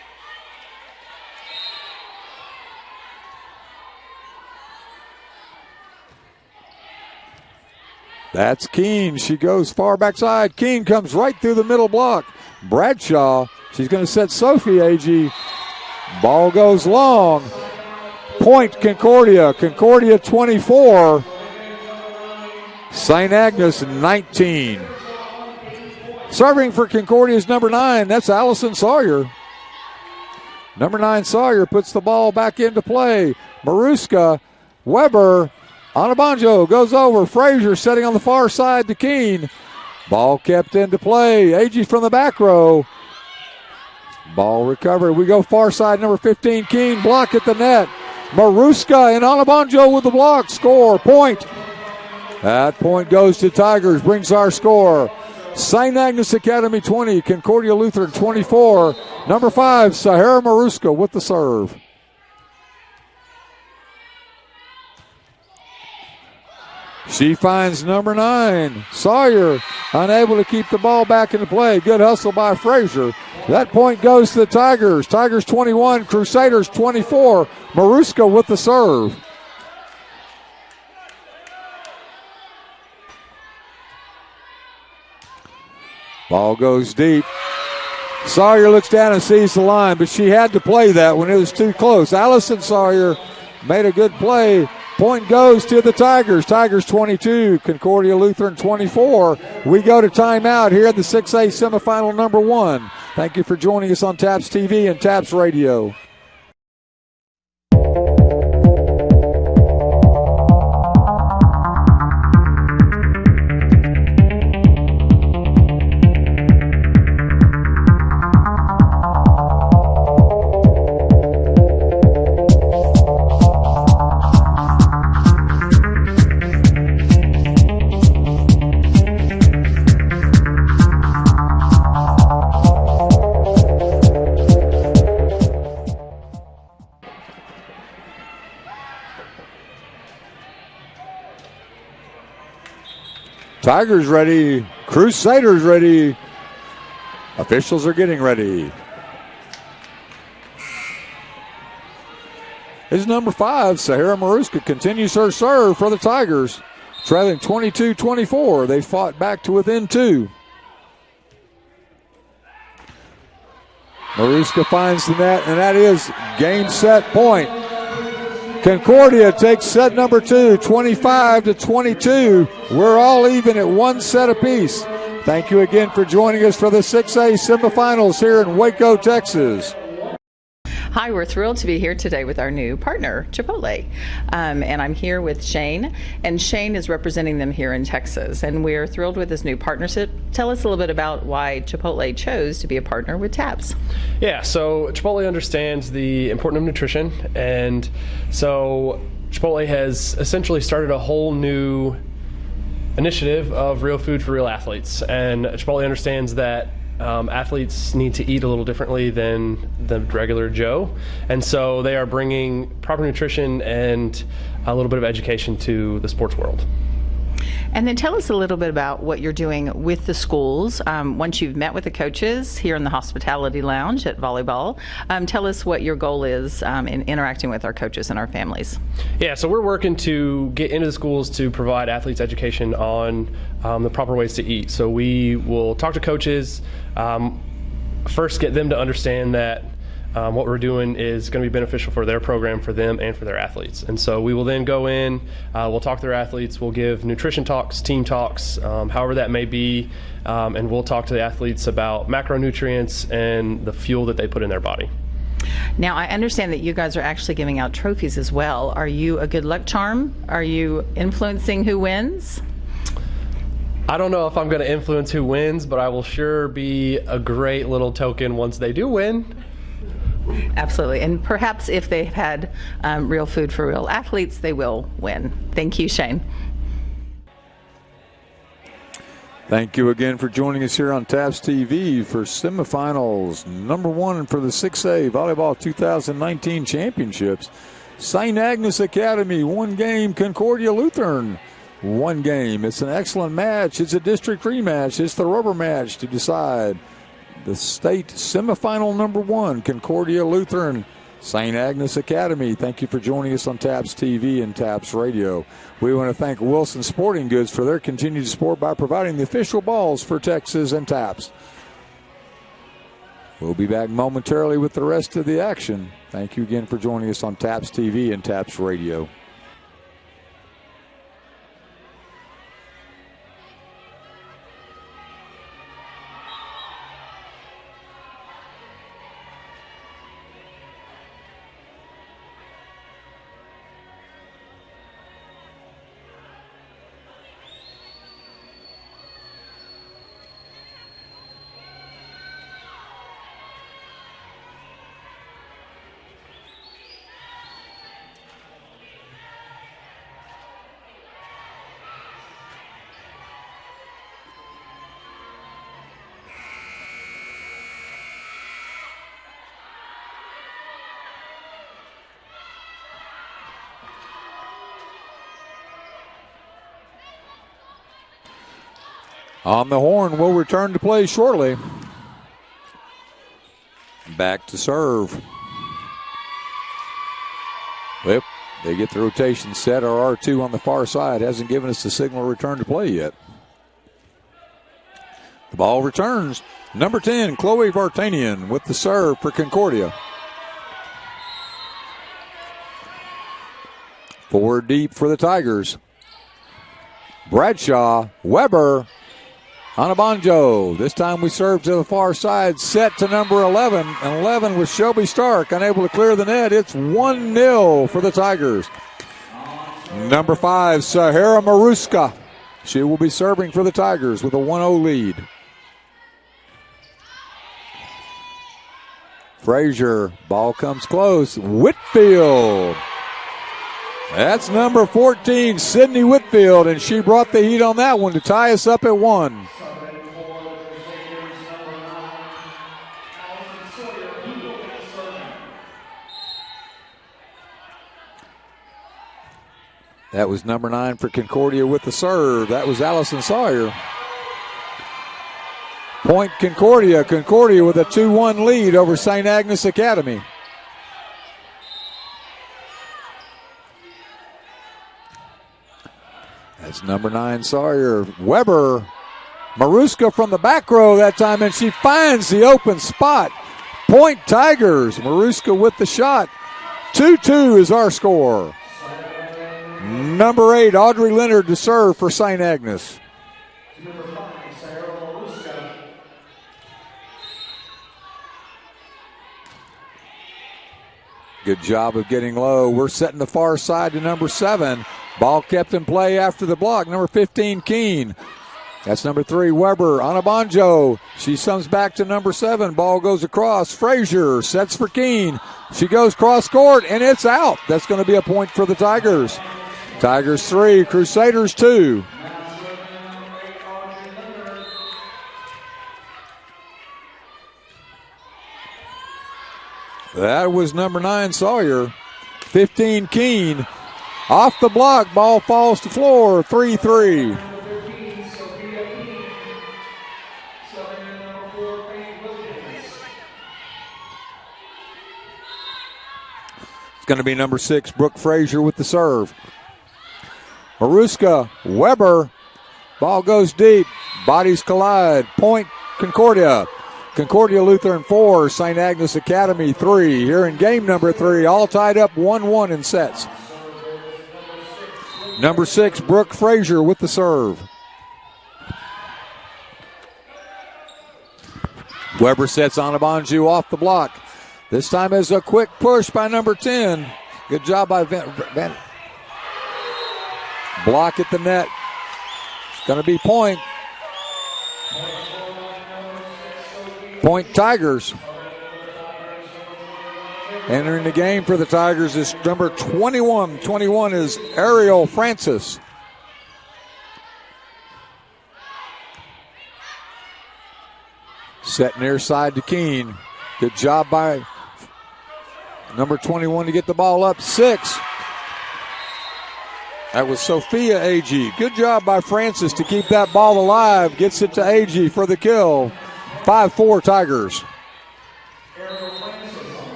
That's Keene. She goes far backside. Keene comes right through the middle block. Bradshaw, she's going to set Sophie Agee. Ball goes long. Point Concordia. Concordia 24. St. Agnes 19. Serving for Concordia is number 9. That's Allison Sawyer. Number 9 Sawyer puts the ball back into play. Maruska, Weber, Anabanjo goes over. Frazier setting on the far side to Keene. Ball kept into play. Agee from the back row. Ball recovered. We go far side, number 15 Keene. Block at the net. Maruska and Anabanjo with the block. Score, point. That point goes to Tigers, brings our score. St. Agnes Academy 20, Concordia Lutheran 24. Number 5, Sahara Maruska with the serve. She finds number 9, Sawyer, unable to keep the ball back into play. Good hustle by Frazier. That point goes to the Tigers. Tigers 21, Crusaders 24. Maruska with the serve. Ball goes deep. Sawyer looks down and sees the line, but she had to play that when it was too close. Allison Sawyer made a good play. Point goes to the Tigers. Tigers 22, Concordia Lutheran 24. We go to timeout here in the 6A semifinal number 1. Thank you for joining us on TAPS TV and TAPS Radio. Tigers ready. Crusaders ready. Officials are getting ready. Is number 5, Sahara Maruska, continues her serve for the Tigers. Trailing 22-24. They fought back to within 2. Maruska finds the net, and that is game, set, point. Concordia takes set number 2, 25-22. We're all even at 1 set apiece. Thank you again for joining us for the 6A semifinals here in Waco, Texas. Hi, we're thrilled to be here today with our new partner, Chipotle. And I'm here with Shane, and Shane is representing them here in Texas. And we're thrilled with this new partnership. Tell us a little bit about why Chipotle chose to be a partner with TAPS. Yeah, so Chipotle understands the importance of nutrition, and so Chipotle has essentially started a whole new initiative of real food for real athletes. And Chipotle understands that athletes need to eat a little differently than the regular Joe, and so they are bringing proper nutrition and a little bit of education to the sports world. And then tell us a little bit about what you're doing with the schools. Once you've met with the coaches here in the hospitality lounge at Volleyball, tell us what your goal is in interacting with our coaches and our families. Yeah, so we're working to get into the schools to provide athletes education on the proper ways to eat. So we will talk to coaches, first get them to understand that what we're doing is going to be beneficial for their program, for them, and for their athletes. And so we will then go in, we'll talk to their athletes, we'll give nutrition talks, team talks, however that may be, and we'll talk to the athletes about macronutrients and the fuel that they put in their body. Now, I understand that you guys are actually giving out trophies as well. Are you a good luck charm? Are you influencing who wins? I don't know if I'm going to influence who wins, but I will sure be a great little token once they do win. Absolutely. And perhaps if they've had real food for real athletes, they will win. Thank you, Shane. Thank you again for joining us here on TAPS TV for semifinals number 1 for the 6A Volleyball 2019 Championships. St. Agnes Academy, 1 game. Concordia Lutheran, 1 game. It's an excellent match. It's a district rematch. It's the rubber match to decide the state semifinal number 1, Concordia Lutheran, St. Agnes Academy. Thank you for joining us on TAPS TV and TAPS Radio. We want to thank Wilson Sporting Goods for their continued support by providing the official balls for Texas and TAPS. We'll be back momentarily with the rest of the action. Thank you again for joining us on TAPS TV and TAPS Radio. On the horn, will return to play shortly. Back to serve. Yep, they get the rotation set. Our R2 on the far side hasn't given us the signal return to play yet. The ball returns. Number 10, Chloe Vartanian with the serve for Concordia. 4 deep for the Tigers. Bradshaw, Weber, Anabanjo. This time we serve to the far side, set to number 11. And 11 with Shelby Stark, unable to clear the net. It's 1-0 for the Tigers. Number 5, Sahara Maruska. She will be serving for the Tigers with a 1-0 lead. Frazier, ball comes close. Whitfield. That's number 14, Sydney Whitfield, and she brought the heat on that one to tie us up at 1. That was number 9 for Concordia with the serve. That was Allison Sawyer. Point Concordia. Concordia with a 2-1 lead over St. Agnes Academy. That's number 9 Sawyer. Weber. Maruska from the back row that time, and she finds the open spot. Point Tigers. Maruska with the shot. 2-2 is our score. Number 8, Audrey Leonard to serve for St. Agnes. Good job of getting low. We're setting the far side to number 7. Ball kept in play after the block. Number 15, Keene. That's number 3, Weber. Anabanjo. She comes back to number 7. Ball goes across. Frazier sets for Keene. She goes cross court, and it's out. That's going to be a point for the Tigers. Tigers 3, Crusaders 2. That was number 9, Sawyer. 15, Keene. Off the block, ball falls to floor, 3-3. It's going to be number 6, Brooke Frazier with the serve. Maruska, Weber. Ball goes deep. Bodies collide. Point Concordia. Concordia Lutheran 4, St. Agnes Academy 3. Here in game number 3, all tied up 1-1 in sets. Number 6, Brooke Frazier with the serve. Weber sets Anabanju off the block. This time is a quick push by number 10. Good job by Van. Block at the net. It's going to be point. Point Tigers. Entering the game for the Tigers is number 21. 21 is Ariel Francis. Set near side to Keene. Good job by number 21 to get the ball up. 6. That was Sophia Agee. Good job by Francis to keep that ball alive. Gets it to Agee for the kill. 5-4 Tigers.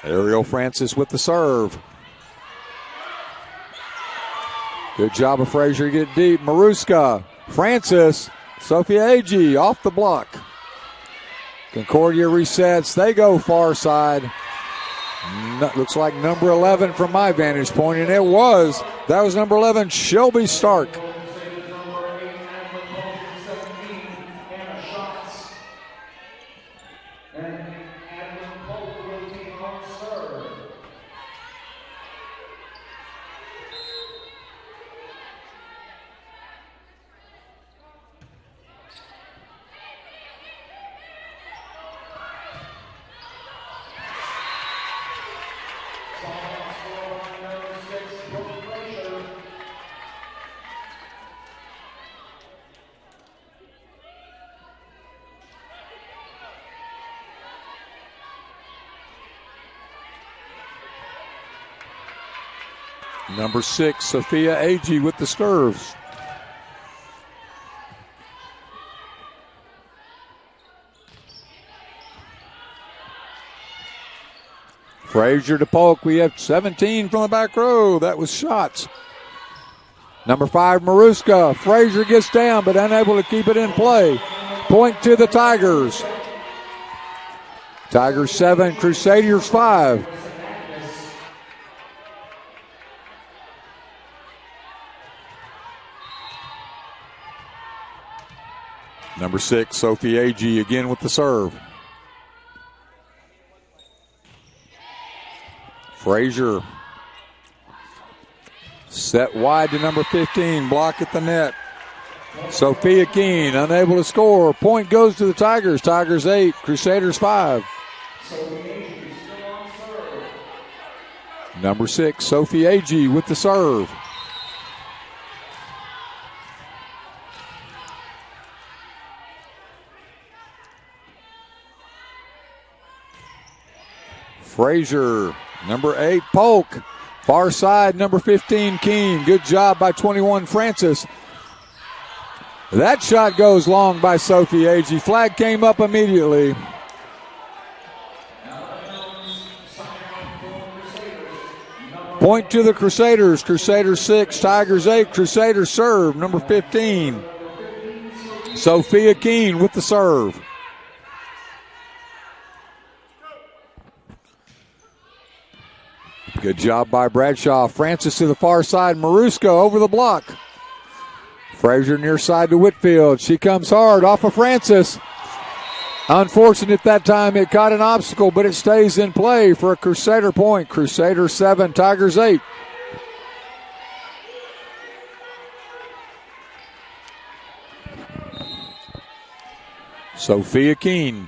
Ariel Francis with the serve. Good job of Frazier to get deep. Maruska, Francis, Sophia Agee off the block. Concordia resets. They go far side. Looks like number 11 from my vantage point, and it was. That was number 11, Shelby Stark. Number 6, Sophia Agee with the serves. Frazier to Polk. We have 17 from the back row. That was shots. Number 5, Maruska. Frazier gets down but unable to keep it in play. Point to the Tigers. Tigers 7, Crusaders 5. Number 6, Sophie Agee again with the serve. Frazier set wide to number 15, block at the net. Sophia Keene unable to score. Point goes to the Tigers. Tigers 8, Crusaders 5. Number 6, Sophie Agee with the serve. Frazier, number 8, Polk. Far side, number 15, Keene. Good job by 21, Francis. That shot goes long by Sophie Agee. Flag came up immediately. Point to the Crusaders. Crusaders 6, Tigers 8. Crusaders serve, number 15. Sophia Keene with the serve. Good job by Bradshaw. Francis to the far side. Maruska over the block. Frazier near side to Whitfield. She comes hard off of Francis. Unfortunate that time it caught an obstacle, but it stays in play for a Crusader point. Crusader 7, Tigers 8. Sophia Keene.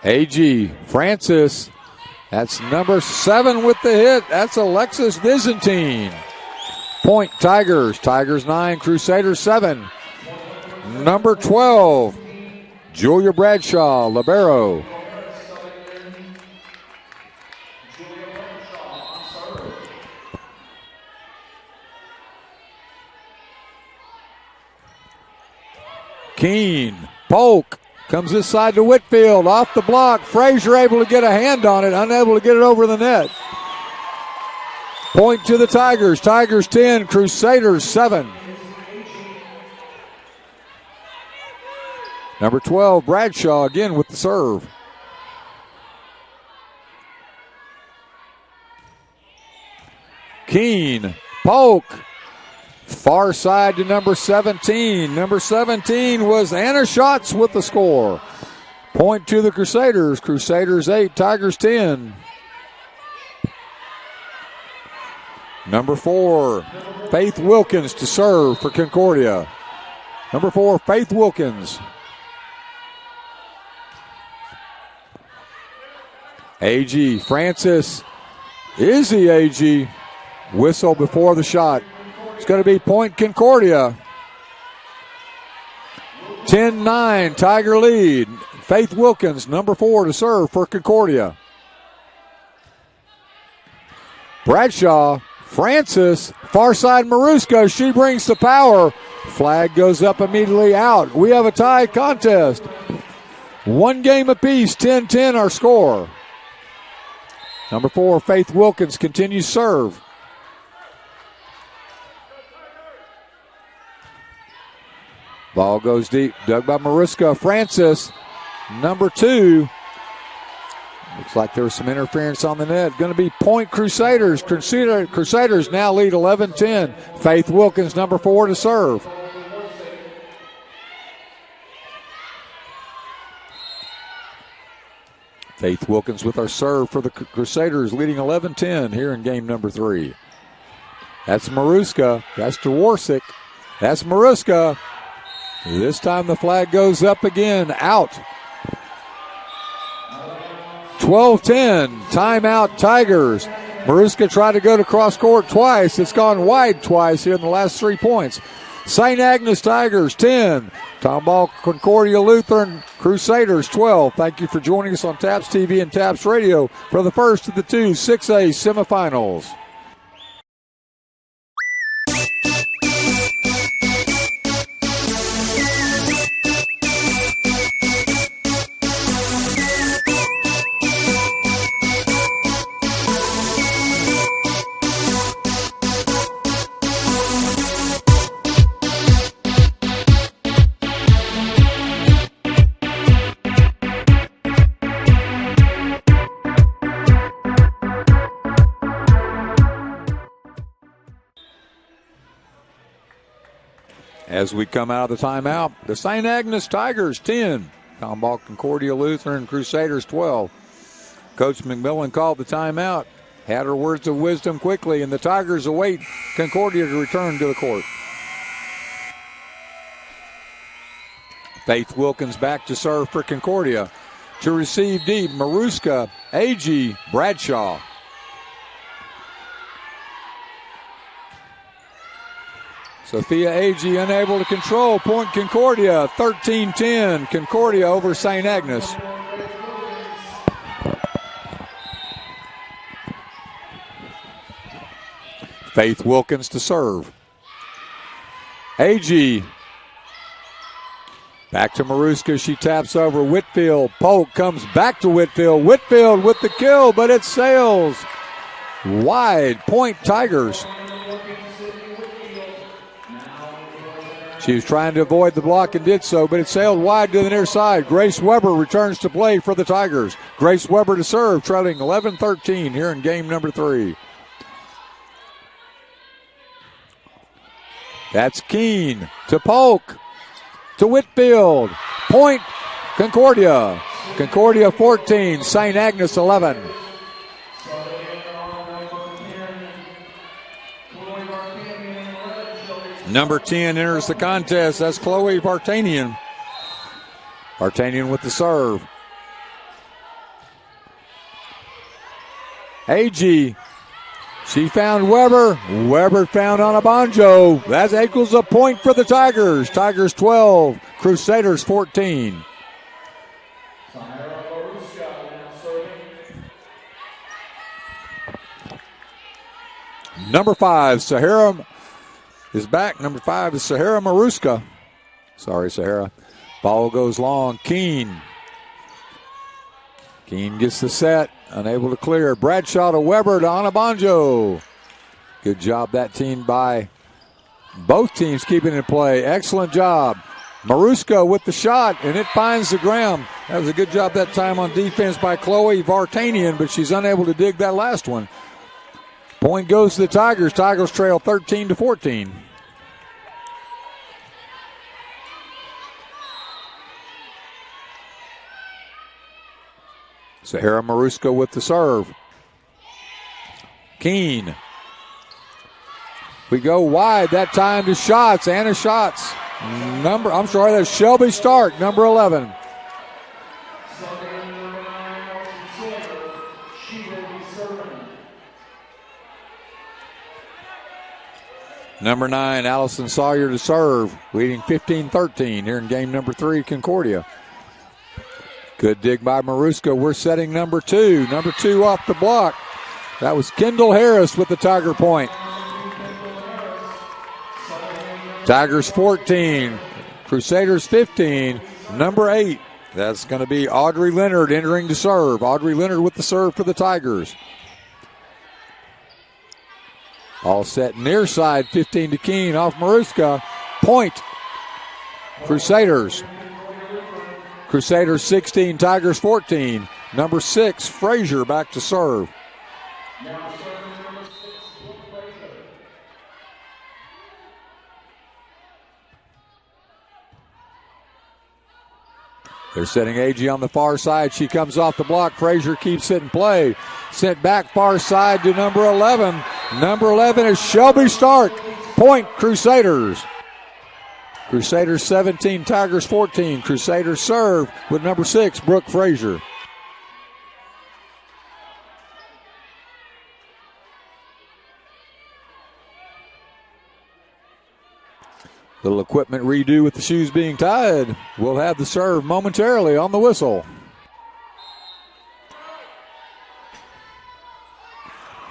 Agee, Francis. That's number 7 with the hit. That's Alexis Byzantine. Point Tigers. Tigers 9, Crusaders 7. Number 12, Julia Bradshaw, libero. Keene, Polk. Comes this side to Whitfield, off the block. Frazier able to get a hand on it, unable to get it over the net. Point to the Tigers. Tigers 10, Crusaders 7. Number 12, Bradshaw again with the serve. Keene, Polk. Far side to number 17. Number 17 was Anna Schatz with the score. Point to the Crusaders. Crusaders 8, Tigers 10. Number 4, Faith Wilkins to serve for Concordia. Number 4, Faith Wilkins. Agee, Francis, Izzy Agee. Whistle before the shot. It's going to be point Concordia. 10-9, Tiger lead. Faith Wilkins, number 4 to serve for Concordia. Bradshaw, Francis, far side Maruska. She brings the power. Flag goes up immediately out. We have a tie contest. One game apiece, 10-10 our score. Number 4, Faith Wilkins continues serve. Ball goes deep, dug by Maruska. Francis, number 2. Looks like there was some interference on the net. Going to be point Crusaders. Crusaders now lead 11-10. Faith Wilkins, number 4 to serve. Faith Wilkins with our serve for the Crusaders, leading 11-10 here in game number 3. That's Maruska. That's Jaworczyk. That's Maruska. This time the flag goes up again. Out. 12-10. Timeout Tigers. Maruska tried to go to cross court twice. It's gone wide twice here in the last 3 points. St. Agnes Tigers 10. Tomball Concordia Lutheran Crusaders 12. Thank you for joining us on TAPS TV and TAPS Radio for the first of the 2 6A semifinals. As we come out of the timeout, the St. Agnes Tigers 10, Tomball Concordia Lutheran Crusaders 12. Coach McMillan called the timeout, had her words of wisdom quickly, and the Tigers await Concordia to return to the court. Faith Wilkins back to serve for Concordia. To receive deep, Maruska, A.G., Bradshaw. Sophia A.G. unable to control. Point Concordia, 13-10. Concordia over St. Agnes. Faith Wilkins to serve. A.G. back to Maruska. She taps over Whitfield. Polk comes back to Whitfield. Whitfield with the kill, but it sails wide. Point Tigers. She was trying to avoid the block and did so, but it sailed wide to the near side. Grace Weber returns to play for the Tigers. Grace Weber to serve, trailing 11-13 here in game number 3. That's Keene to Polk to Whitfield. Point Concordia. Concordia 14, St. Agnes 11. Number 10 enters the contest. That's Chloe Vartanian. Vartanian with the serve. A.G. She found Weber. Weber found Anabanjo. That equals a point for the Tigers. Tigers 12, Crusaders 14. Number 5, Sahara is back. Number 5 is Sahara Maruska. Sorry, Sahara. Ball goes long. Keene gets the set. Unable to clear. Bradshaw to Weber to Anabanjo. Good job that team by both teams keeping it in play. Excellent job. Maruska with the shot, and it finds the ground. That was a good job that time on defense by Chloe Vartanian, but she's unable to dig that last one. Point goes to the Tigers. Tigers trail 13-14. Sahara Maruska with the serve. Keene. We go wide that time to Schatz. Anna Schatz. That's Shelby Stark, number 11. Number 9, Allison Sawyer to serve, leading 15-13 here in game number 3, Concordia. Good dig by Maruska. We're setting number 2. Number 2 off the block. That was Kendall Harris with the Tiger point. Tigers 14, Crusaders 15. Number 8, that's going to be Audrey Leonard entering to serve. Audrey Leonard with the serve for the Tigers. All set near side, 15 to Keene off Maruska. Point, Crusaders. Crusaders 16, Tigers 14. Number 6, Frazier back to serve. They're setting A.G. on the far side. She comes off the block. Frazier keeps it in play. Sent back far side to number 11. Number 11 is Shelby Stark. Point, Crusaders. Crusaders 17, Tigers 14. Crusaders serve with number 6, Brooke Frazier. Little equipment redo with the shoes being tied. We'll have the serve momentarily on the whistle.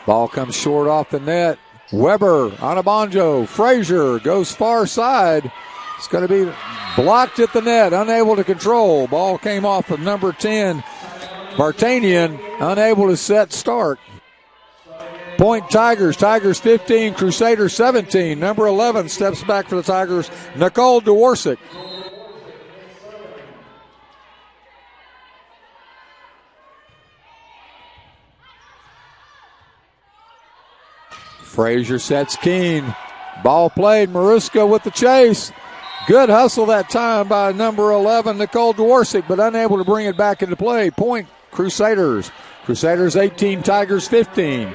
Ball comes short off the net. Weber, Anabanjo, Frazier goes far side. It's going to be blocked at the net, unable to control. Ball came off of number 10, Vartanian, unable to set Stark. Point Tigers. Tigers 15, Crusaders 17. Number 11 steps back for the Tigers, Nicole Dworczyk. Frazier sets Keene. Ball played. Maruska with the chase. Good hustle that time by number 11, Nicole Dworsik, but unable to bring it back into play. Point, Crusaders. Crusaders 18, Tigers 15.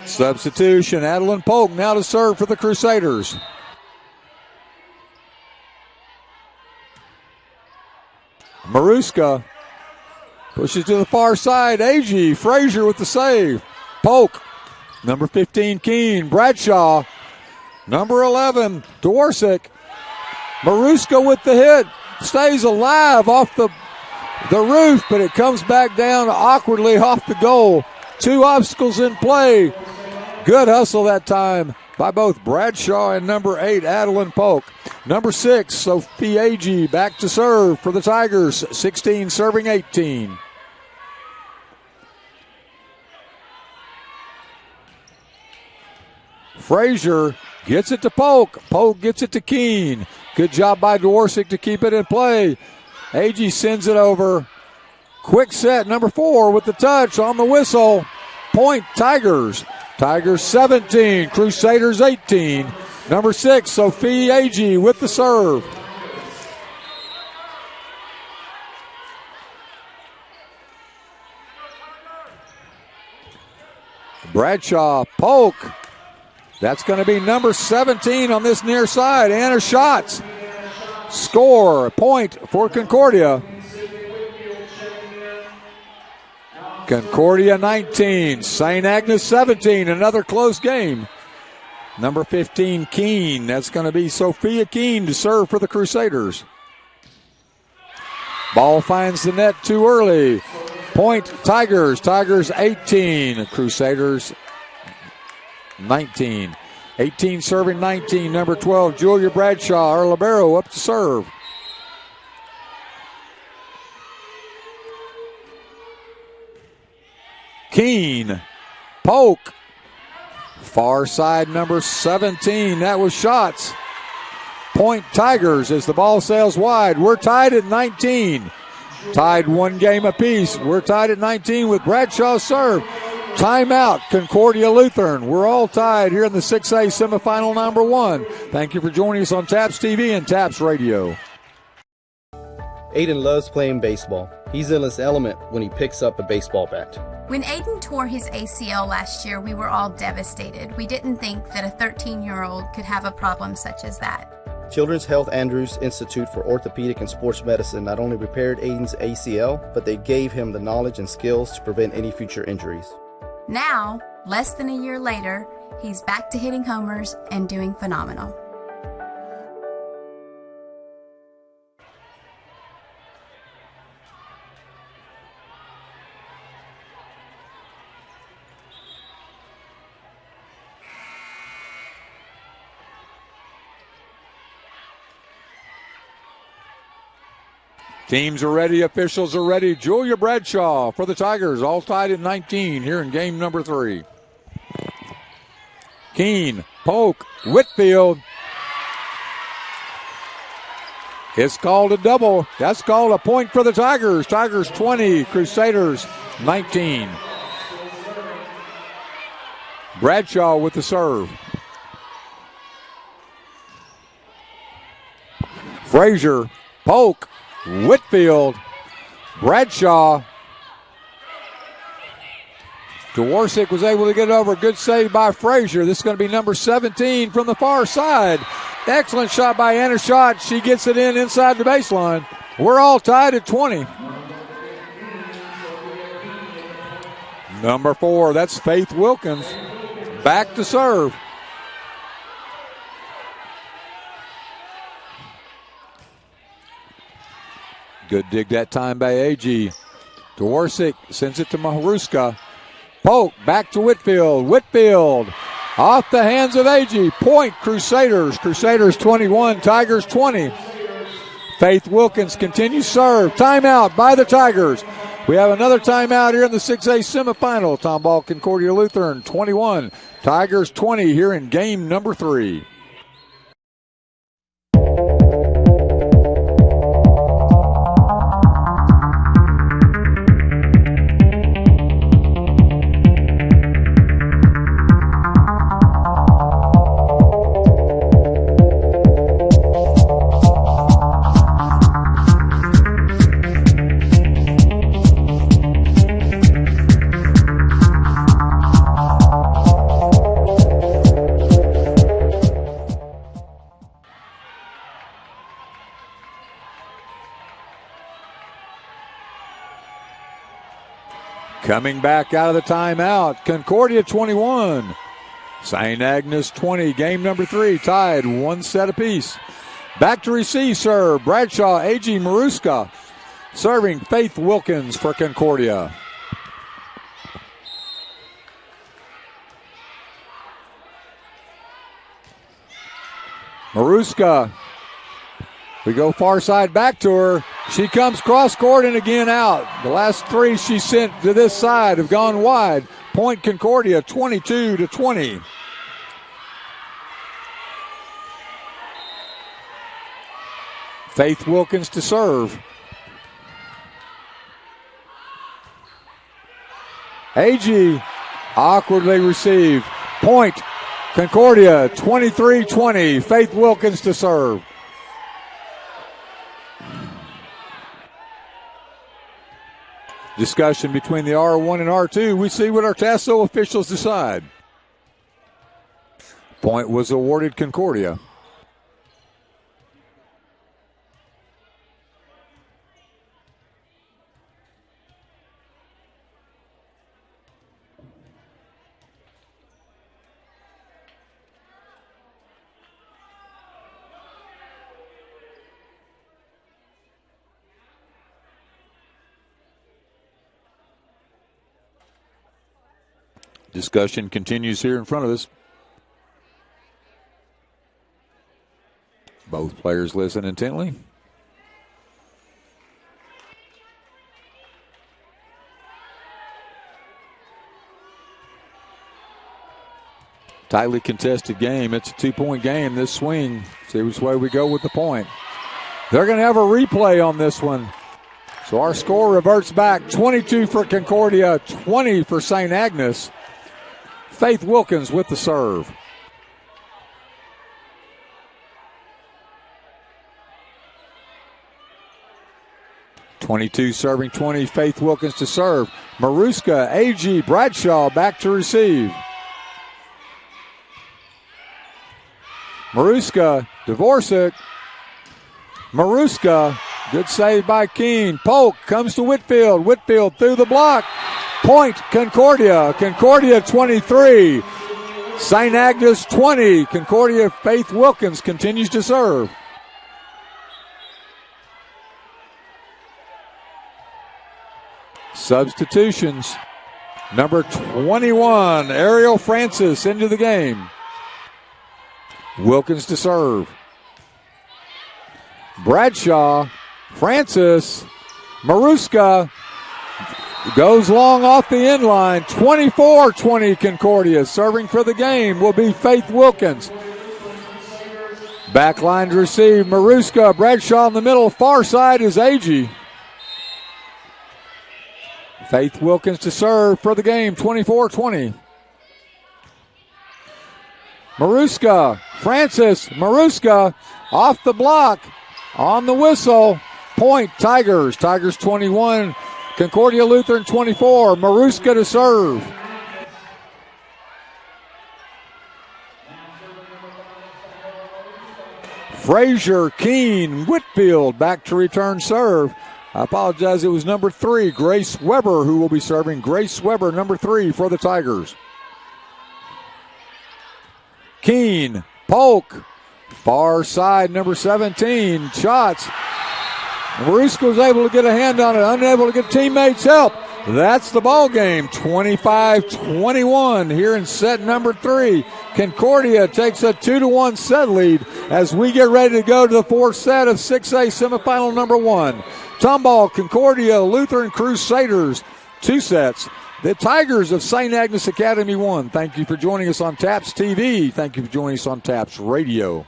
Substitution, Adeline Polk now to serve for the Crusaders. Maruska pushes to the far side. Agee, Frazier with the save. Polk, number 15, Keene. Bradshaw, number 11, Dworsik. Maruska with the hit. Stays alive off the roof, but it comes back down awkwardly off the goal. Two obstacles in play. Good hustle that time by both Bradshaw and number 8, Adeline Polk. Number 6, Sophie Agee back to serve for the Tigers. 16 serving 18. Frazier gets it to Polk. Polk gets it to Keene. Good job by Dworsik to keep it in play. Agee sends it over. Quick set, number 4 with the touch on the whistle. Point, Tigers. Tigers 17, Crusaders 18. Number 6, Sophie Agee with the serve. Bradshaw, Polk. That's going to be number 17 on this near side. Anna Schatz. Score, a point for Concordia. Concordia 19, St. Agnes 17, another close game. Number 15, Keene. That's going to be Sophia Keene to serve for the Crusaders. Ball finds the net too early. Point, Tigers. Tigers 18, Crusaders 19. 18 serving 19, number 12, Julia Bradshaw, our libero, up to serve. Keene, Polk, far side number 17, that was Schatz. Point, Tigers as the ball sails wide. We're tied at 19. Tied one game apiece. We're tied at 19 with Bradshaw's serve. Timeout, Concordia Lutheran. We're all tied here in the 6A semifinal number 1. Thank you for joining us on TAPS TV and TAPS Radio. Aiden loves playing baseball. He's in his element when he picks up a baseball bat. When Aiden tore his ACL last year, we were all devastated. We didn't think that a 13-year-old could have a problem such as that. Children's Health Andrews Institute for Orthopedic and Sports Medicine not only repaired Aiden's ACL, but they gave him the knowledge and skills to prevent any future injuries. Now, less than a year later, he's back to hitting homers and doing phenomenal. Teams are ready, officials are ready. Julia Bradshaw for the Tigers, all tied at 19 here in game number 3. Keene, Polk, Whitfield. It's called a double. That's called a point for the Tigers. Tigers 20, Crusaders 19. Bradshaw with the serve. Frazier, Polk, Whitfield, Bradshaw. Dworsik was able to get over. Good save by Frazier. This is going to be number 17 from the far side. Excellent shot by Anna Schott. She gets it in inside the baseline. We're all tied at 20. Number 4, that's Faith Wilkins. Back to serve. Good dig that time by Agee. Dworsik sends it to Maruska. Polk back to Whitfield. Whitfield off the hands of Agee. Point, Crusaders. Crusaders 21, Tigers 20. Faith Wilkins continues serve. Timeout by the Tigers. We have another timeout here in the 6A semifinal. Tomball Concordia Lutheran 21, Tigers 20 here in game number 3. Coming back out of the timeout, Concordia 21, St. Agnes 20. Game number 3, tied 1 set apiece. Back to receive serve, Bradshaw, A.G. Maruska. Serving Faith Wilkins for Concordia. Maruska. We go far side back to her. She comes cross court and again out. The last 3 she sent to this side have gone wide. Point Concordia 22-20. Faith Wilkins to serve. A.G. awkwardly received. Point Concordia 23-20. Faith Wilkins to serve. Discussion between the R1 and R2. We see what our Tasso officials decide. Point was awarded Concordia. Discussion continues here in front of us. Both players listen intently. Tightly contested game. It's a 2-point game. This swing. See which way we go with the point. They're going to have a replay on this one. So our score reverts back. 22 for Concordia, 20 for St. Agnes. Faith Wilkins with the serve. (22) serving 20. Faith Wilkins to serve. Maruska, A.G. Bradshaw back to receive. Maruska, Dvorak. Maruska, good save by Keene. Polk comes to Whitfield. Whitfield through the block. Point Concordia. Concordia 23. St. Agnes 20. Concordia Faith Wilkins continues to serve. Substitutions. Number 21, Ariel Francis into the game. Wilkins to serve. Bradshaw, Francis, Maruska. Goes long off the end line. 24-20 Concordia. Serving for the game will be Faith Wilkins. Backline to receive. Maruska. Bradshaw in the middle. Far side is A.G. Faith Wilkins to serve for the game. 24-20. Maruska. Francis. Maruska off the block. On the whistle. Point Tigers. Tigers 21. Concordia Lutheran 24. Maruska to serve. Frazier, Keene, Whitfield back to return serve. I apologize, it was number 3, Grace Weber, who will be serving. Grace Weber, number 3 for the Tigers. Keene, Polk, far side, number 17, shots. Maruska was able to get a hand on it, unable to get teammates help. That's the ball game. 25-21 here in set number 3. Concordia takes a 2-1 set lead as we get ready to go to the 4th set of 6A semifinal number 1. Tomball, Concordia, Lutheran Crusaders, 2 sets. The Tigers of St. Agnes Academy 1. Thank you for joining us on TAPS TV. Thank you for joining us on TAPS Radio.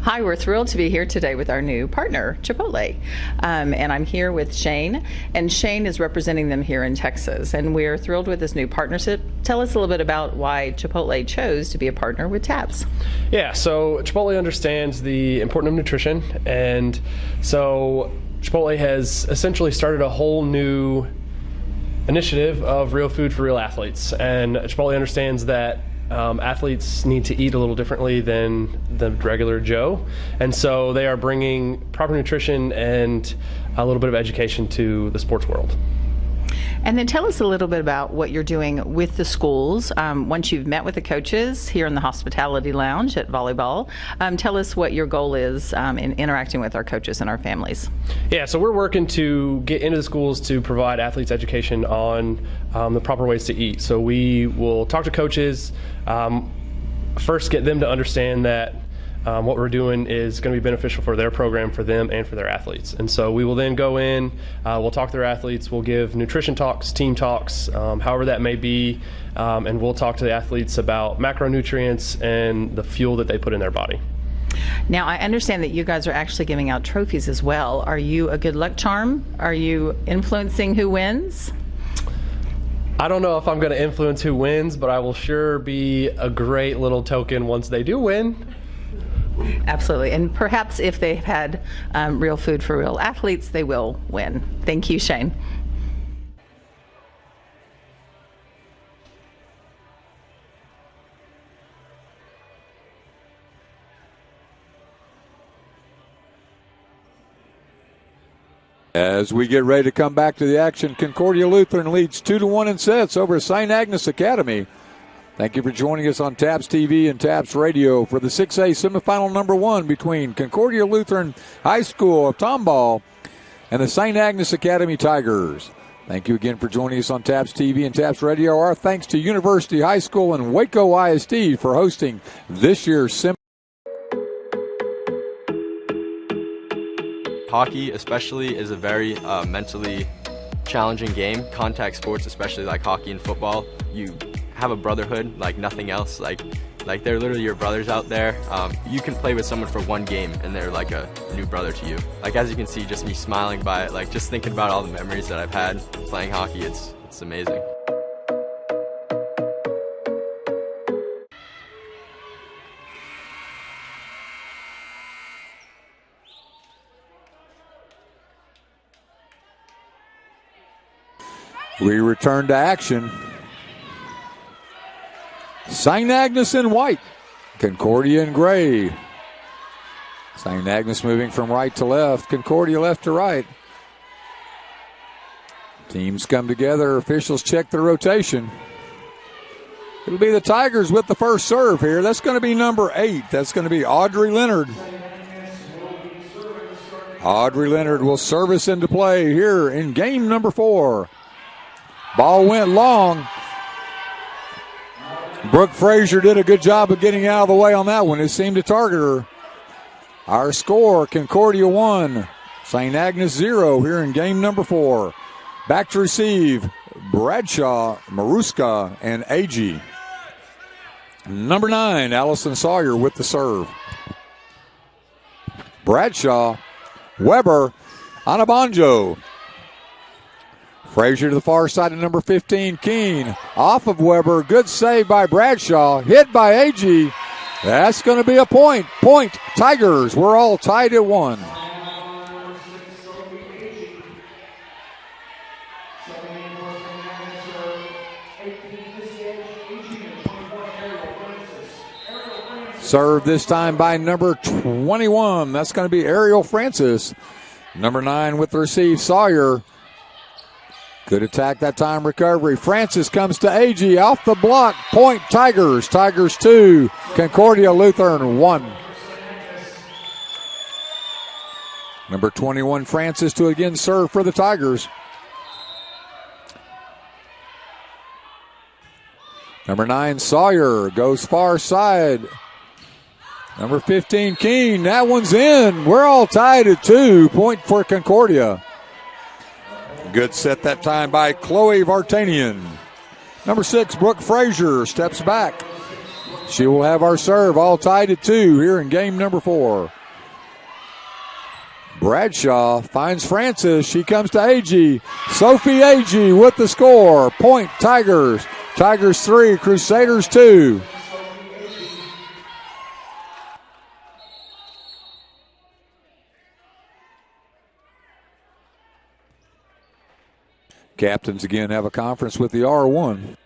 Hi, we're thrilled to be here today with our new partner, Chipotle. And I'm here with Shane, and Shane is representing them here in Texas. And we're thrilled with this new partnership. Tell us a little bit about why Chipotle chose to be a partner with TAPS. Yeah, so Chipotle understands the importance of nutrition, and so Chipotle has essentially started a whole new initiative of real food for real athletes. And Chipotle understands that athletes need to eat a little differently than the regular Joe, and so they are bringing proper nutrition and a little bit of education to the sports world. And then tell us a little bit about what you're doing with the schools. Once you've met with the coaches here in the hospitality lounge at Volleyball, tell us what your goal is in interacting with our coaches and our families. Yeah, so we're working to get into the schools to provide athletes education on the proper ways to eat. So we will talk to coaches, first get them to understand that what we're doing is going to be beneficial for their program, for them, and for their athletes. And so we will then go in, we'll talk to their athletes, we'll give nutrition talks, team talks, however that may be, and we'll talk to the athletes about macronutrients and the fuel that they put in their body. Now, I understand that you guys are actually giving out trophies as well. Are you a good luck charm? Are you influencing who wins? I don't know if I'm going to influence who wins, but I will sure be a great little token once they do win. Absolutely. And perhaps if they've had real food for real athletes, they will win. Thank you, Shane. As we get ready to come back to the action, Concordia Lutheran leads 2-1 in sets over St. Agnes Academy. Thank you for joining us on TAPS TV and TAPS Radio for the 6A semifinal number 1 between Concordia Lutheran High School of Tomball and the St. Agnes Academy Tigers. Thank you again for joining us on TAPS TV and TAPS Radio. Our thanks to University High School and Waco ISD for hosting this year's semifinal. Hockey especially is a very mentally challenging game. Contact sports, especially like hockey and football, you have a brotherhood like nothing else. Like they're literally your brothers out there. You can play with someone for one game and they're like a new brother to you. Like as you can see, just me smiling by it, like just thinking about all the memories that I've had playing hockey, it's amazing. We return to action. St. Agnes in white, Concordia in gray. St. Agnes moving from right to left, Concordia left to right. Teams come together, officials check the rotation. It'll be the Tigers with the first serve here. That's going to be number 8. That's going to be Audrey Leonard. Audrey Leonard will service into play here in game number 4. Ball went long. Brooke Frazier did a good job of getting out of the way on that one. It seemed to target her. Our score, Concordia 1, St. Agnes 0 here in game number 4. Back to receive, Bradshaw, Maruska, and Agee. Number 9, Allison Sawyer with the serve. Bradshaw, Weber, Anabanjo. Frazier to the far side of number 15, Keene. Off of Weber. Good save by Bradshaw. Hit by Agee. That's going to be a point. Point, Tigers. We're all tied at 1. Serve this time by number 21. That's going to be Ariel Francis. Number 9 with the receive, Sawyer. Good attack that time, recovery. Francis comes to Agee, off the block. Point, Tigers. Tigers 2, Concordia Lutheran 1. Number 21, Francis, to again serve for the Tigers. Number 9, Sawyer, goes far side. Number 15, Keene, that one's in. We're all tied at 2. Point for Concordia. Good set that time by Chloe Vartanian. Number 6, Brooke Frazier, steps back. She will have our serve, all tied at 2 here in game number 4. Bradshaw finds Francis. She comes to Agee. Sophie Agee with the score. Point, Tigers. Tigers 3, Crusaders 2. Captains again have a conference with the R1.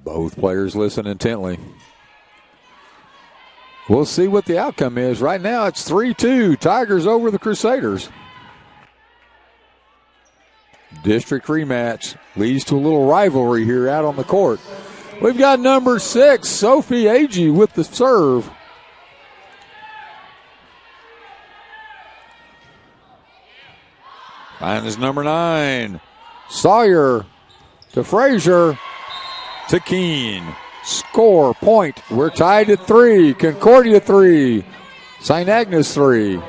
Both players listen intently. We'll see what the outcome is. Right now it's 3-2. Tigers over the Crusaders. District rematch leads to a little rivalry here out on the court. We've got number 6, Sophie Agee, with the serve. Finds number 9, Sawyer to Frazier to Keene. Score, point. We're tied at 3. Concordia 3. St. Agnes 3.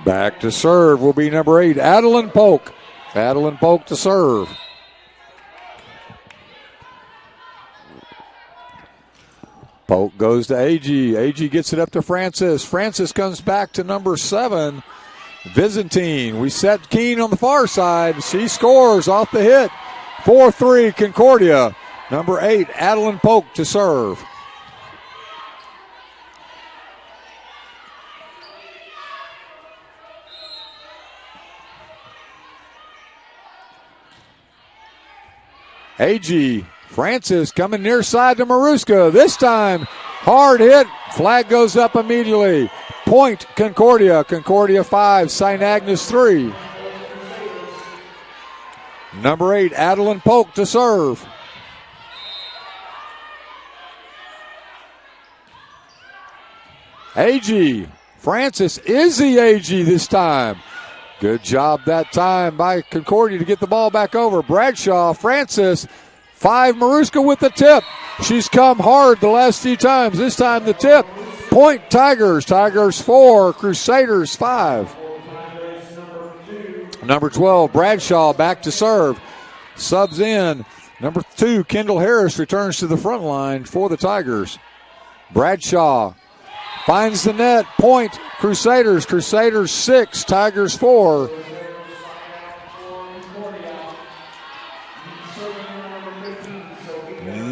Back to serve will be number 8, Adeline Polk. Adeline Polk to serve. Polk goes to Agee. Agee gets it up to Francis. Francis comes back to number 7, Byzantine. We set Keene on the far side. She scores off the hit. 4-3 Concordia. Number 8, Adeline Polk to serve. Agee, Francis coming near side to Maruska. This time, hard hit. Flag goes up immediately. Point Concordia. Concordia 5, St. Agnes 3. Number 8, Adeline Polk to serve. Agee, Francis, Izzy Agee this time. Good job that time by Concordia to get the ball back over. Bradshaw, Francis, 5, Maruska with the tip. She's come hard the last few times. This time the tip. Point Tigers. Tigers 4, Crusaders 5. Number 12, Bradshaw back to serve. Subs in. Number 2, Kendall Harris returns to the front line for the Tigers. Bradshaw finds the net. Point Crusaders. Crusaders 6, Tigers 4.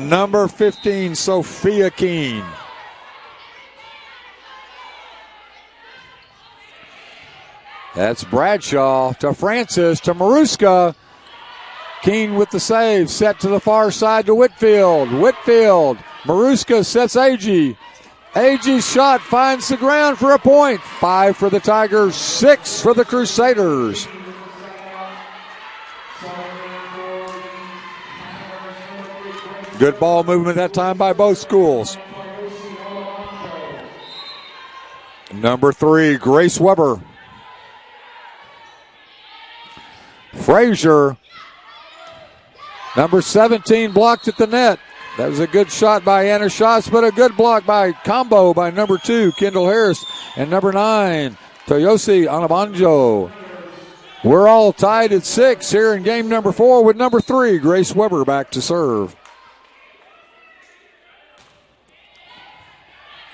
Number 15, Sophia Keene. That's Bradshaw to Francis to Maruska. Keene with the save. Set to the far side to Whitfield. Whitfield. Maruska sets Agee. Agee's shot finds the ground for a point. 5 for the Tigers, 6 for the Crusaders. Good ball movement that time by both schools. Number 3, Grace Weber. Frazier. Number 17 blocked at the net. That was a good shot by Anna Schatz, but a good block by combo by number 2, Kendall Harris, and number 9, Toyosi Anabanjo. We're all tied at 6 here in game number 4 with number 3, Grace Weber, back to serve.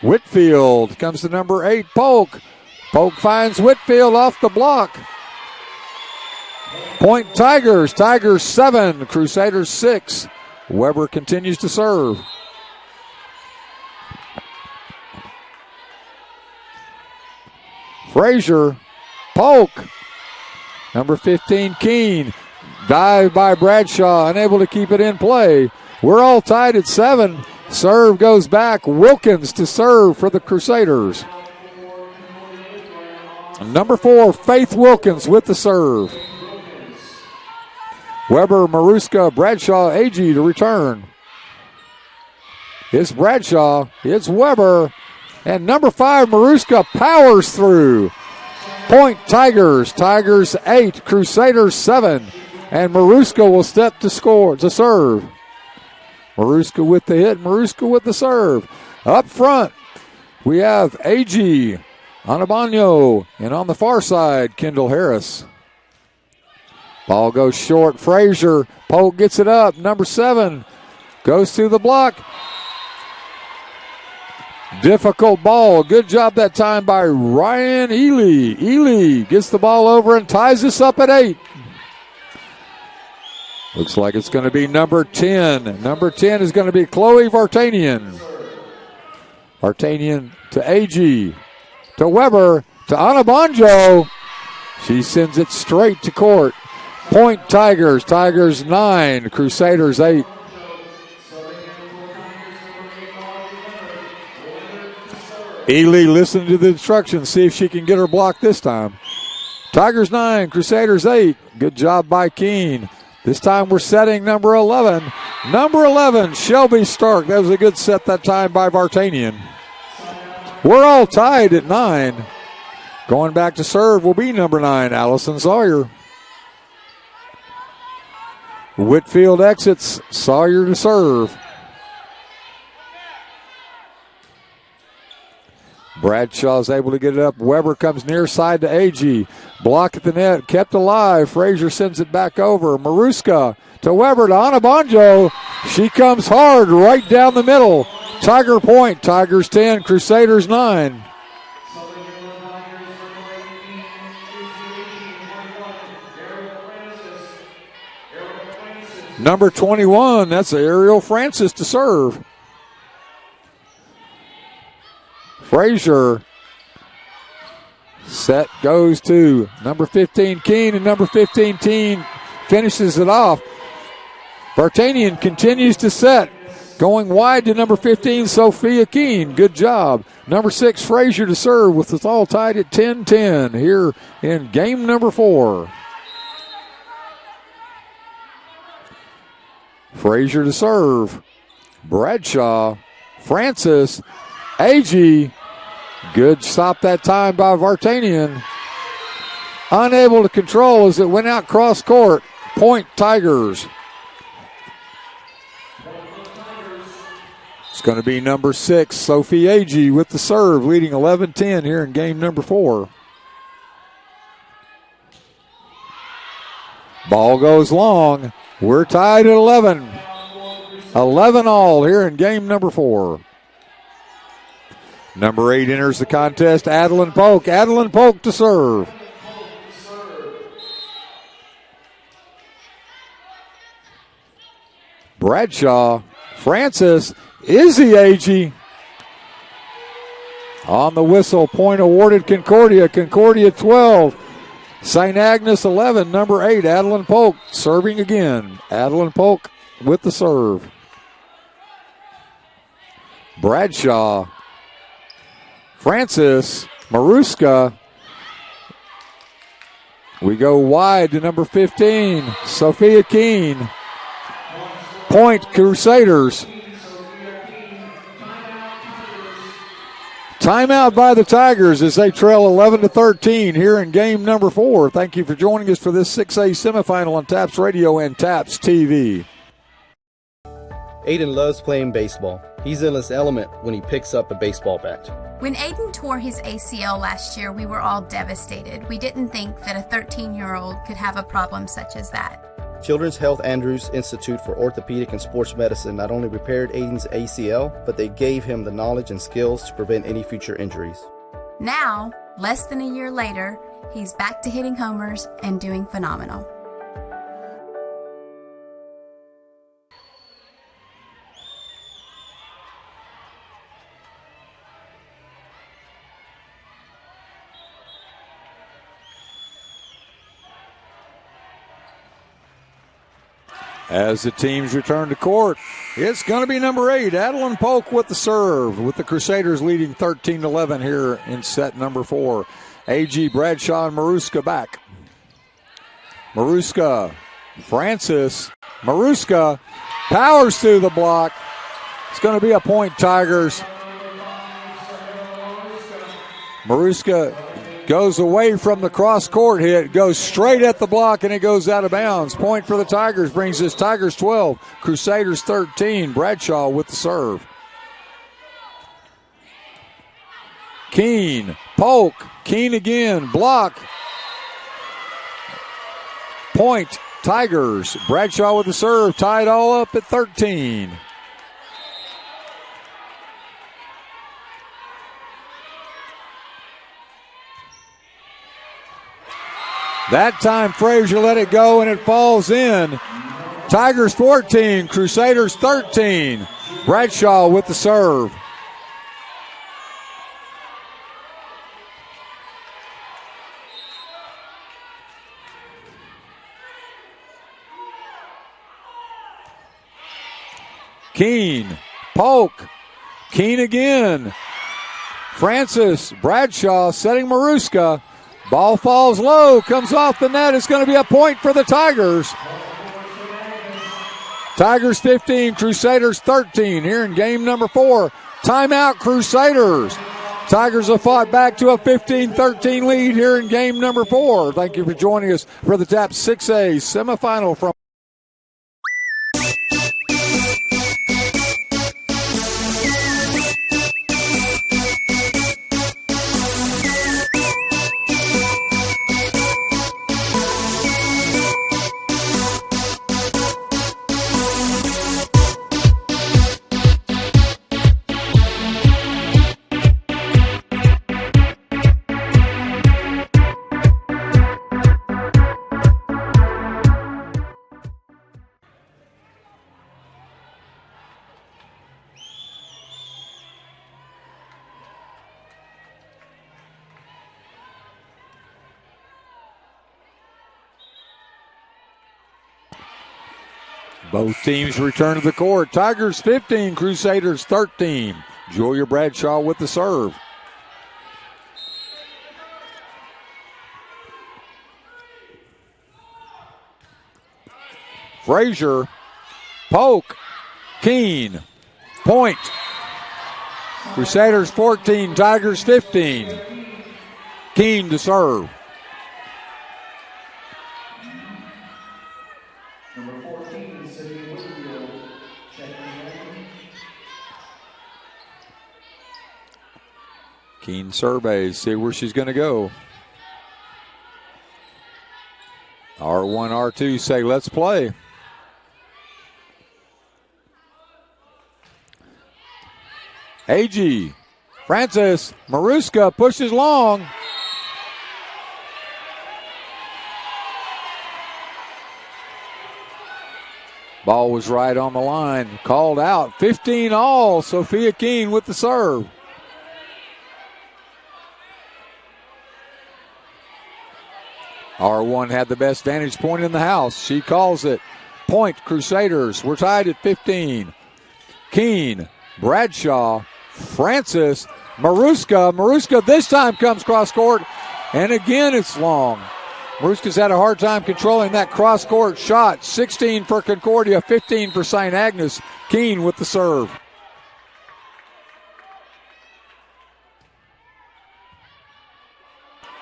Whitfield comes to number 8, Polk. Polk finds Whitfield off the block. Point Tigers. Tigers 7, Crusaders 6. Weber continues to serve. Frazier, Polk, number 15, Keene. Dive by Bradshaw, unable to keep it in play. We're all tied at 7. Serve goes back. Wilkins to serve for the Crusaders. Number 4, Faith Wilkins with the serve. Weber, Maruska, Bradshaw, Agee to return. It's Bradshaw, it's Weber, and number 5, Maruska powers through. Point Tigers. Tigers 8, Crusaders 7, and Maruska will step to serve. Maruska with the hit, Maruska with the serve. Up front, we have Agee, Anabanyo, and on the far side, Kendall Harris. Ball goes short. Frazier. Polk gets it up. Number 7 goes to the block. Difficult ball. Good job that time by Ryan Ely. Ely gets the ball over and ties us up at 8. Looks like it's going to be number 10. Number 10 is going to be Chloe Vartanian. Vartanian to Agee. To Weber. To Anabanjo. She sends it straight to court. Point Tigers. Tigers 9, Crusaders 8. Ely listening to the instructions, see if she can get her block this time. Tigers 9, Crusaders 8. Good job by Keene. This time we're setting number 11. Number 11, Shelby Stark. That was a good set that time by Vartanian. We're all tied at 9. Going back to serve will be number 9, Allison Sawyer. Whitfield exits, Sawyer to serve. Bradshaw's able to get it up. Weber comes near side to AG. Block at the net, kept alive. Frazier sends it back over. Maruska to Weber to Anabanjo. She comes hard right down the middle. Tiger point. Tigers 10, Crusaders 9. Number 21, that's Ariel Francis to serve. Frazier. Set goes to number 15, Keene, and number 15, Keene finishes it off. Vartanian continues to set. Going wide to number 15, Sophia Keene. Good job. Number 6, Frazier to serve with us all tied at 10-10 here in game number 4. Frazier to serve. Bradshaw, Francis, Agee. Good stop that time by Vartanian. Unable to control as it went out cross court. Point Tigers. It's going to be number 6, Sophie Agee with the serve, leading 11-10 here in game number 4. Ball goes long. We're tied at 11. 11 all here in game number 4. Number 8 enters the contest, Adeline Polk. Adeline Polk to serve. Bradshaw, Francis, Izzy Agee. On the whistle, point awarded Concordia. Concordia 12. St. Agnes 11, number 8, Adeline Polk serving again. Adeline Polk with the serve. Bradshaw, Francis, Maruska. We go wide to number 15, Sophia Keene. Point Crusaders. Timeout by the Tigers as they trail 11-13 here in game number 4. Thank you for joining us for this 6A semifinal on TAPS Radio and TAPS TV. Aiden loves playing baseball. He's in his element when he picks up a baseball bat. When Aiden tore his ACL last year, we were all devastated. We didn't think that a 13-year-old could have a problem such as that. Children's Health Andrews Institute for Orthopedic and Sports Medicine not only repaired Aiden's ACL, but they gave him the knowledge and skills to prevent any future injuries. Now, less than a year later, he's back to hitting homers and doing phenomenal. As the teams return to court, it's going to be number 8, Adeline Polk with the serve, with the Crusaders leading 13-11 here in set number 4. A.G. Bradshaw and Maruska back. Maruska, Francis, Maruska powers through the block. It's going to be a point, Tigers. Maruska goes away from the cross-court hit, goes straight at the block, and it goes out of bounds. Point for the Tigers brings us Tigers 12, Crusaders 13. Bradshaw with the serve. Keene, Polk, Keene again, block. Point, Tigers. Bradshaw with the serve, tied all up at 13. That time Frazier let it go and it falls in. Tigers 14, Crusaders 13. Bradshaw with the serve. Keene, poke. Keene again. Francis, Bradshaw setting Maruska. Ball falls low, comes off the net. It's going to be a point for the Tigers. Tigers 15, Crusaders 13 here in game number 4. Timeout, Crusaders. Tigers have fought back to a 15-13 lead here in game number 4. Thank you for joining us for the TAP 6A semifinal from both teams return to the court. Tigers 15, Crusaders 13. Julia Bradshaw with the serve. Frazier, poke, Keene, point. Crusaders 14, Tigers 15. Keene to serve. Keene surveys, see where she's going to go. R1, R2 say, let's play. AG, Francis, Maruska pushes long. Ball was right on the line, called out. 15 all, Sophia Keene with the serve. R1 had the best vantage point in the house. She calls it. Point, Crusaders. We're tied at 15. Keene, Bradshaw, Francis, Maruska. Maruska this time comes cross court, and again it's long. Maruska's had a hard time controlling that cross court shot. 16 for Concordia, 15 for St. Agnes. Keene with the serve.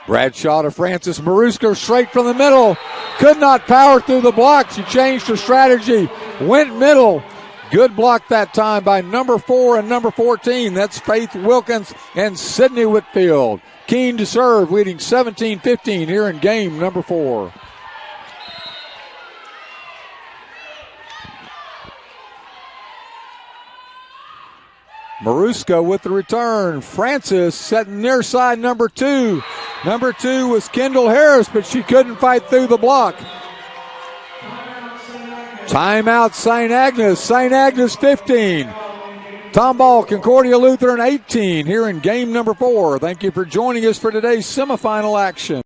Bradshaw to Francis. Maruska straight from the middle. Could not power through the block. She changed her strategy. Went middle. Good block that time by number 4 and number 14. That's Faith Wilkins and Sydney Whitfield. Keene to serve, leading 17-15 here in game number 4. Maruska with the return. Francis setting near side number 2. Number 2 was Kendall Harris, but she couldn't fight through the block. Timeout, St. Agnes. St. Agnes 15. Tomball, Concordia Lutheran 18 here in game number 4. Thank you for joining us for today's semifinal action.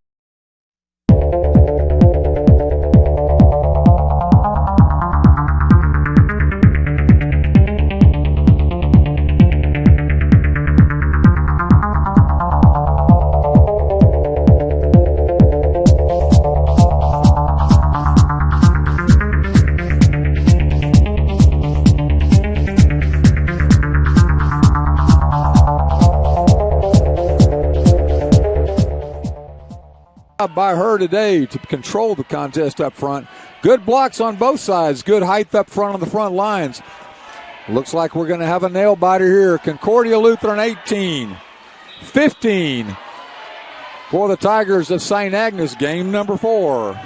By her today to control the contest up front. Good blocks on both sides. Good height up front on the front lines. Looks like we're going to have a nail biter here. Concordia Lutheran 18. 15 for the Tigers of St. Agnes, game number 4.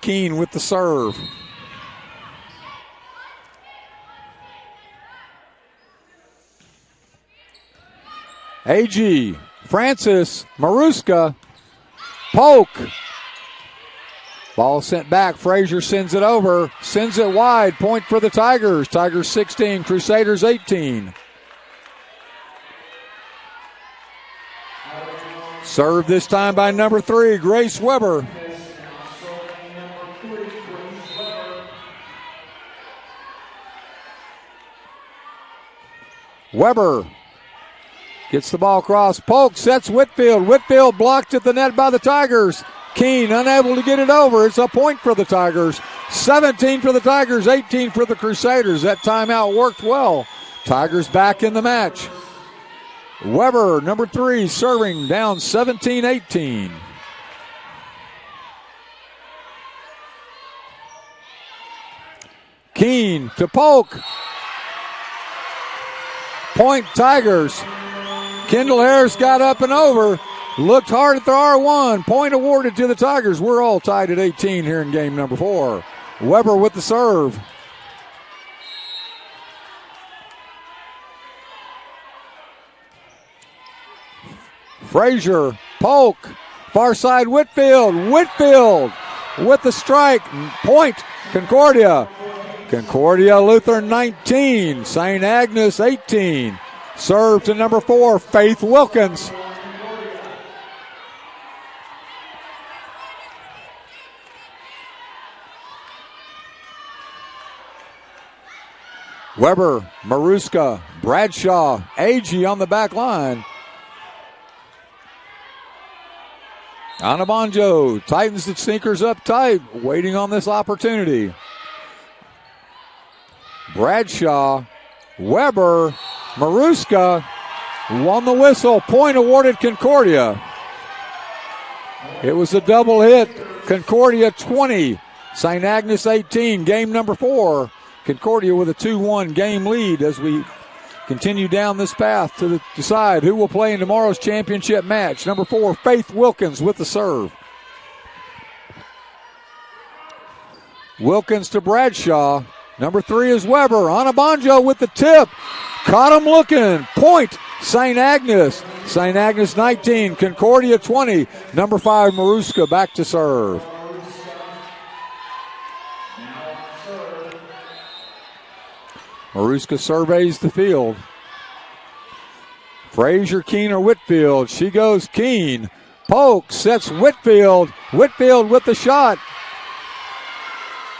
Keene with the serve. AG, Francis, Maruska, poke. Ball sent back. Frazier sends it over, sends it wide. Point for the Tigers. Tigers 16, Crusaders 18. Served this time by number 3, Grace Weber. Weber gets the ball across. Polk sets Whitfield. Whitfield blocked at the net by the Tigers. Keene unable to get it over. It's a point for the Tigers. 17 for the Tigers, 18 for the Crusaders. That timeout worked well. Tigers back in the match. Weber, number 3, serving, down 17-18. Keene to Polk. Point Tigers. Kendall Harris got up and over. Looked hard at the R1. Point awarded to the Tigers. We're all tied at 18 here in game number 4. Weber with the serve. Frazier, Polk, far side Whitfield. Whitfield with the strike. Point Concordia. Concordia Lutheran 19, St. Agnes 18. Serve to number 4, Faith Wilkins. Weber, Maruska, Bradshaw, Agee on the back line. Anabanjo tightens the sneakers up tight, waiting on this opportunity. Bradshaw, Weber, Maruska won the whistle. Point awarded Concordia. It was a double hit. Concordia 20, St. Agnes 18. Game number 4. Concordia with a 2-1 game lead as we continue down this path to decide who will play in tomorrow's championship match. Number 4, Faith Wilkins with the serve. Wilkins to Bradshaw. Number 3 is Weber. Anabanjo with the tip. Caught him looking. Point, St. Agnes. St. Agnes 19, Concordia 20. Number 5, Maruska back to serve. Maruska surveys the field. Frazier, Keene, or Whitfield. She goes Keene. Polk sets Whitfield. Whitfield with the shot.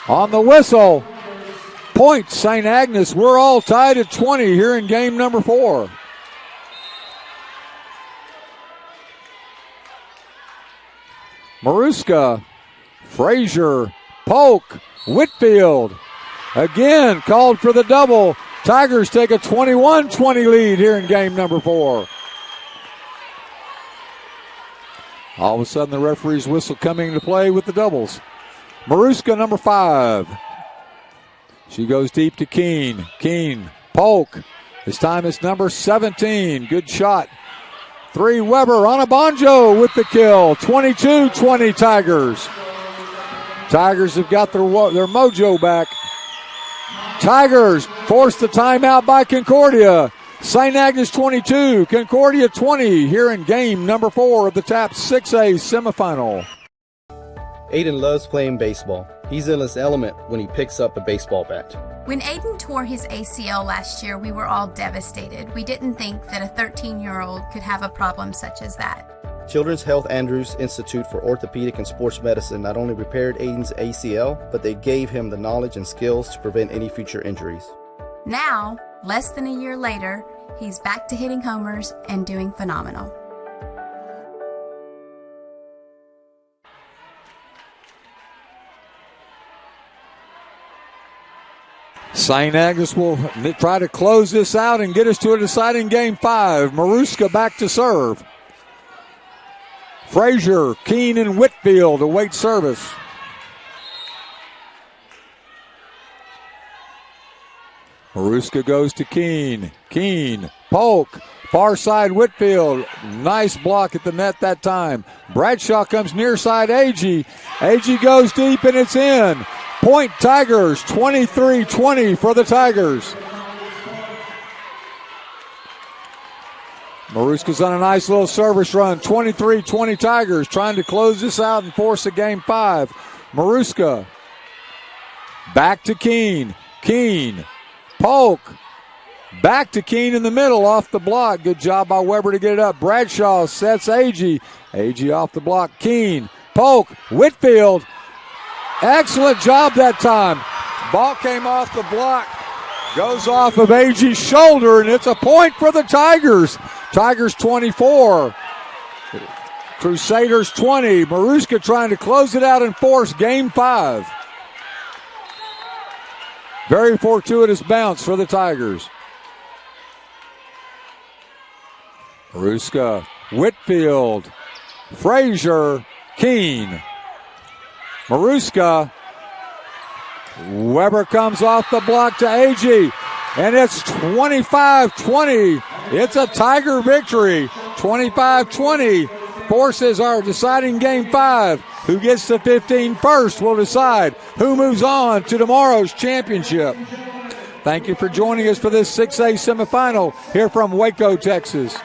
On the whistle. Point, St. Agnes. We're all tied at 20 here in game number 4. Maruska, Frazier, Polk, Whitfield. Again, called for the double. Tigers take a 21-20 lead here in game number 4. All of a sudden, the referee's whistle coming into play with the doubles. Maruska, number 5. She goes deep to Keene. Keene, Polk. This time it's number 17. Good shot. 3, Weber. Anabanjo with the kill. 22-20 Tigers. Tigers have got their mojo back. Tigers forced the timeout by Concordia. St. Agnes 22, Concordia 20 here in game number 4 of the TAP 6A semifinal. Aiden loves playing baseball. He's in his element when he picks up a baseball bat. When Aiden tore his ACL last year, we were all devastated. We didn't think that a 13-year-old could have a problem such as that. Children's Health Andrews Institute for Orthopedic and Sports Medicine not only repaired Aiden's ACL, but they gave him the knowledge and skills to prevent any future injuries. Now, less than a year later, he's back to hitting homers and doing phenomenal. St. Agnes will try to close this out and get us to a deciding game 5. Maruska back to serve. Frazier, Keene, and Whitfield await service. Maruska goes to Keene. Keene, Polk, far side Whitfield. Nice block at the net that time. Bradshaw comes near side Agee. Agee goes deep and it's in. Point Tigers, 23-20 for the Tigers. Maruska's on a nice little service run. 23-20 Tigers trying to close this out and force a game 5. Maruska back to Keene. Keene, Polk Back to Keene in the middle, off the block. Good job by Weber to get it up. Bradshaw sets Agee. Agee off the block. Keene, Polk, Whitfield. Excellent job that time. Ball came off the block. Goes off of Agee's shoulder, and it's a point for the Tigers. Tigers 24. Crusaders 20. Maruska trying to close it out and force game 5. Very fortuitous bounce for the Tigers. Maruska, Whitfield, Frazier, Keene. Maruska. Weber comes off the block to Agee, and it's 25-20. It's a Tiger victory. 25-20 forces our deciding game 5. Who gets to 15 first will decide who moves on to tomorrow's championship. Thank you for joining us for this 6A semifinal here from Waco, Texas.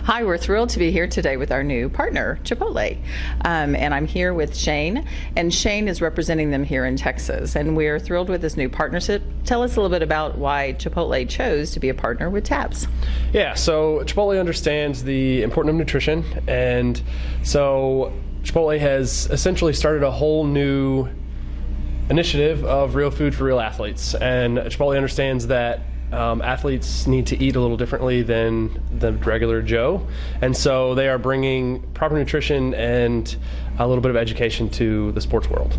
Hi, we're thrilled to be here today with our new partner, Chipotle. And I'm here with Shane, and Shane is representing them here in Texas. And we're thrilled with this new partnership. Tell us a little bit about why Chipotle chose to be a partner with TAPS. Yeah, so Chipotle understands the importance of nutrition, and so Chipotle has essentially started a whole new initiative of real food for real athletes. And Chipotle understands that athletes need to eat a little differently than the regular Joe, and so they are bringing proper nutrition and a little bit of education to the sports world.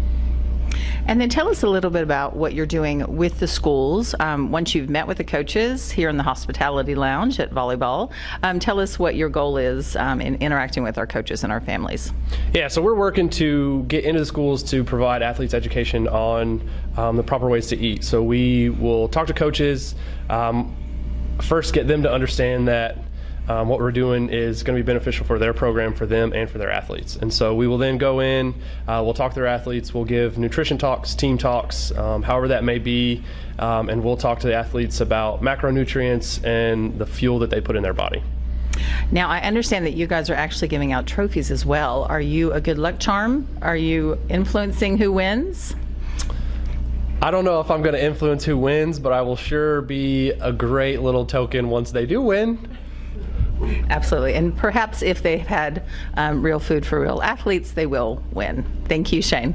And then tell us a little bit about what you're doing with the schools. Once you've met with the coaches here in the hospitality lounge at Volleyball, tell us what your goal is in interacting with our coaches and our families. Yeah, so we're working to get into the schools to provide athletes education on the proper ways to eat. So we will talk to coaches, first get them to understand that what we're doing is going to be beneficial for their program, for them, and for their athletes. And so we will then go in, we'll talk to their athletes, we'll give nutrition talks, team talks, however that may be, and we'll talk to the athletes about macronutrients and the fuel that they put in their body. Now, I understand that you guys are actually giving out trophies as well. Are you a good luck charm? Are you influencing who wins? I don't know if I'm going to influence who wins, but I will sure be a great little token once they do win. Absolutely. And perhaps if they've had real food for real athletes, they will win. Thank you, Shane.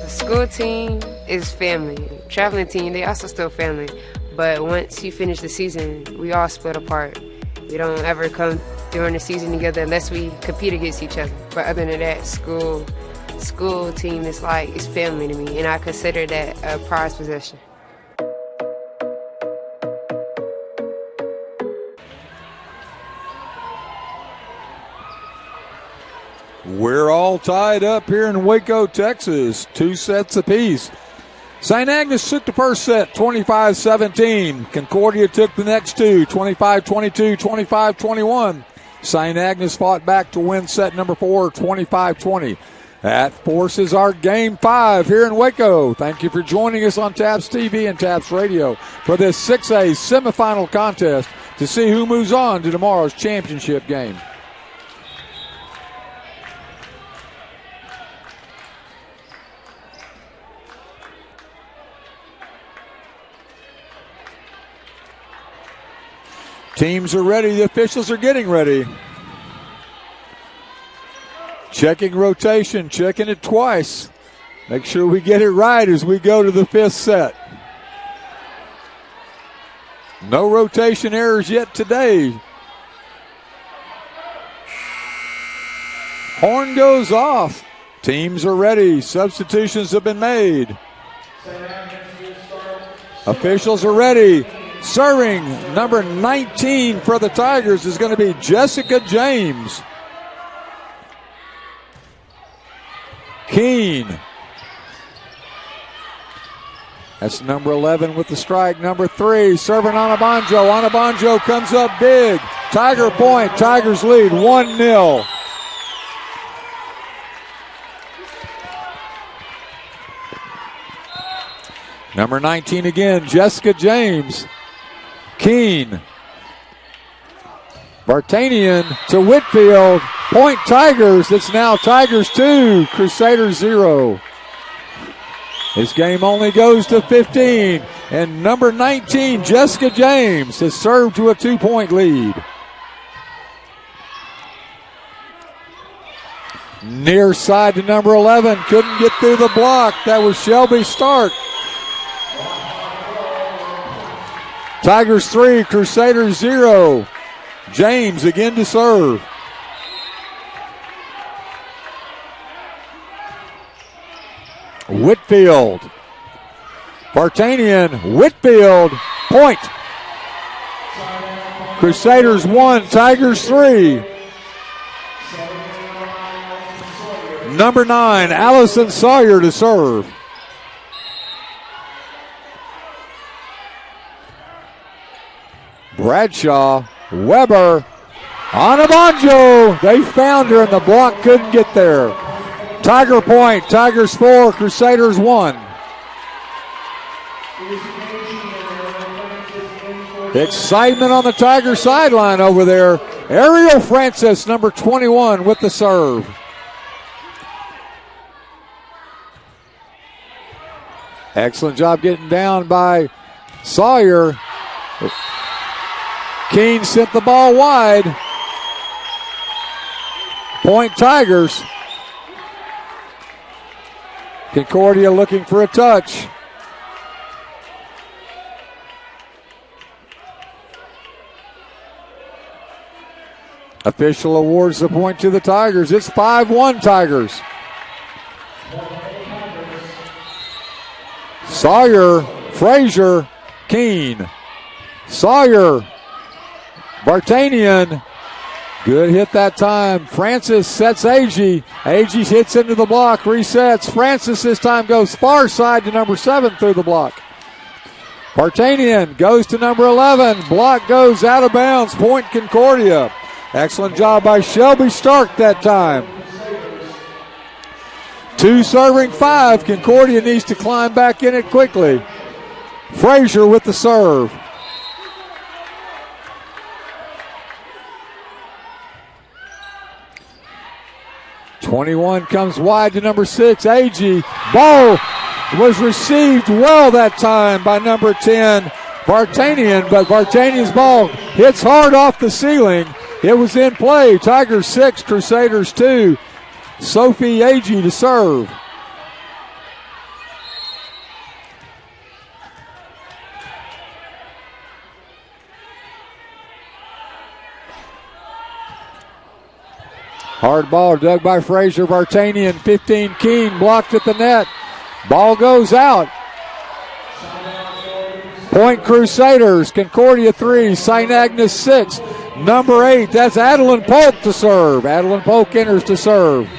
School team is family. Traveling team, they also still family. But once you finish the season, we all split apart. We don't ever come during the season together unless we compete against each other. But other than that, school team is it's family to me, and I consider that a prized possession. We're all tied up here in Waco, Texas. 2 sets apiece. St. Agnes took the first set, 25-17. Concordia took the next two, 25-22, 25-21. St. Agnes fought back to win set number 4, 25-20. That forces our game 5 here in Waco. Thank you for joining us on TAPS TV and TAPS Radio for this 6A semifinal contest to see who moves on to tomorrow's championship game. Teams are ready. The officials are getting ready. Checking rotation, checking it twice. Make sure we get it right as we go to the 5th set. No rotation errors yet today. Horn goes off. Teams are ready. Substitutions have been made. Officials are ready. Serving number 19 for the Tigers is going to be Jessica James. Keene. That's number 11 with the strike. Number 3, serving Anabanjo. Anabanjo comes up big. Tiger point. Tigers lead 1-0. Number 19 again, Jessica James. Keene. Vartanian to Whitfield. Point Tigers. It's now Tigers 2, Crusaders 0. This game only goes to 15. And number 19, Jessica James, has served to a 2-point lead. Near side to number 11. Couldn't get through the block. That was Shelby Stark. Tigers 3, Crusaders 0. James again to serve. Whitfield. Vartanian. Whitfield. Point. Crusaders 1, Tigers 3. Number 9, Allison Sawyer to serve. Bradshaw, Weber, Anabanjo. They found her and the block couldn't get there. Tiger point, Tigers 4, Crusaders 1. Excitement on the Tiger sideline over there. Ariel Francis, number 21, with the serve. Excellent job getting down by Sawyer. Keene sent the ball wide. Point Tigers. Concordia looking for a touch. Official awards the point to the Tigers. It's 5-1 Tigers. Sawyer, Frazier, Keene. Sawyer, Vartanian. Good hit that time. Francis sets Agee. Agee hits into the block, resets. Francis this time goes far side to number 7 through the block. Vartanian goes to number 11. Block goes out of bounds. Point Concordia. Excellent job by Shelby Stark that time. 2 serving 5. Concordia needs to climb back in it quickly. Frazier with the serve. .21 comes wide to number 6, Agee. Ball was received well that time by number 10, Vartanian, but Vartanian's ball hits hard off the ceiling. It was in play. Tigers 6, Crusaders 2. Sophie Agee to serve. Hard ball dug by Frazier. Vartanian, 15, Keene blocked at the net. Ball goes out. Point Crusaders. Concordia 3, St. Agnes 6. Number 8, that's Adeline Polk to serve. Adeline Polk enters to serve.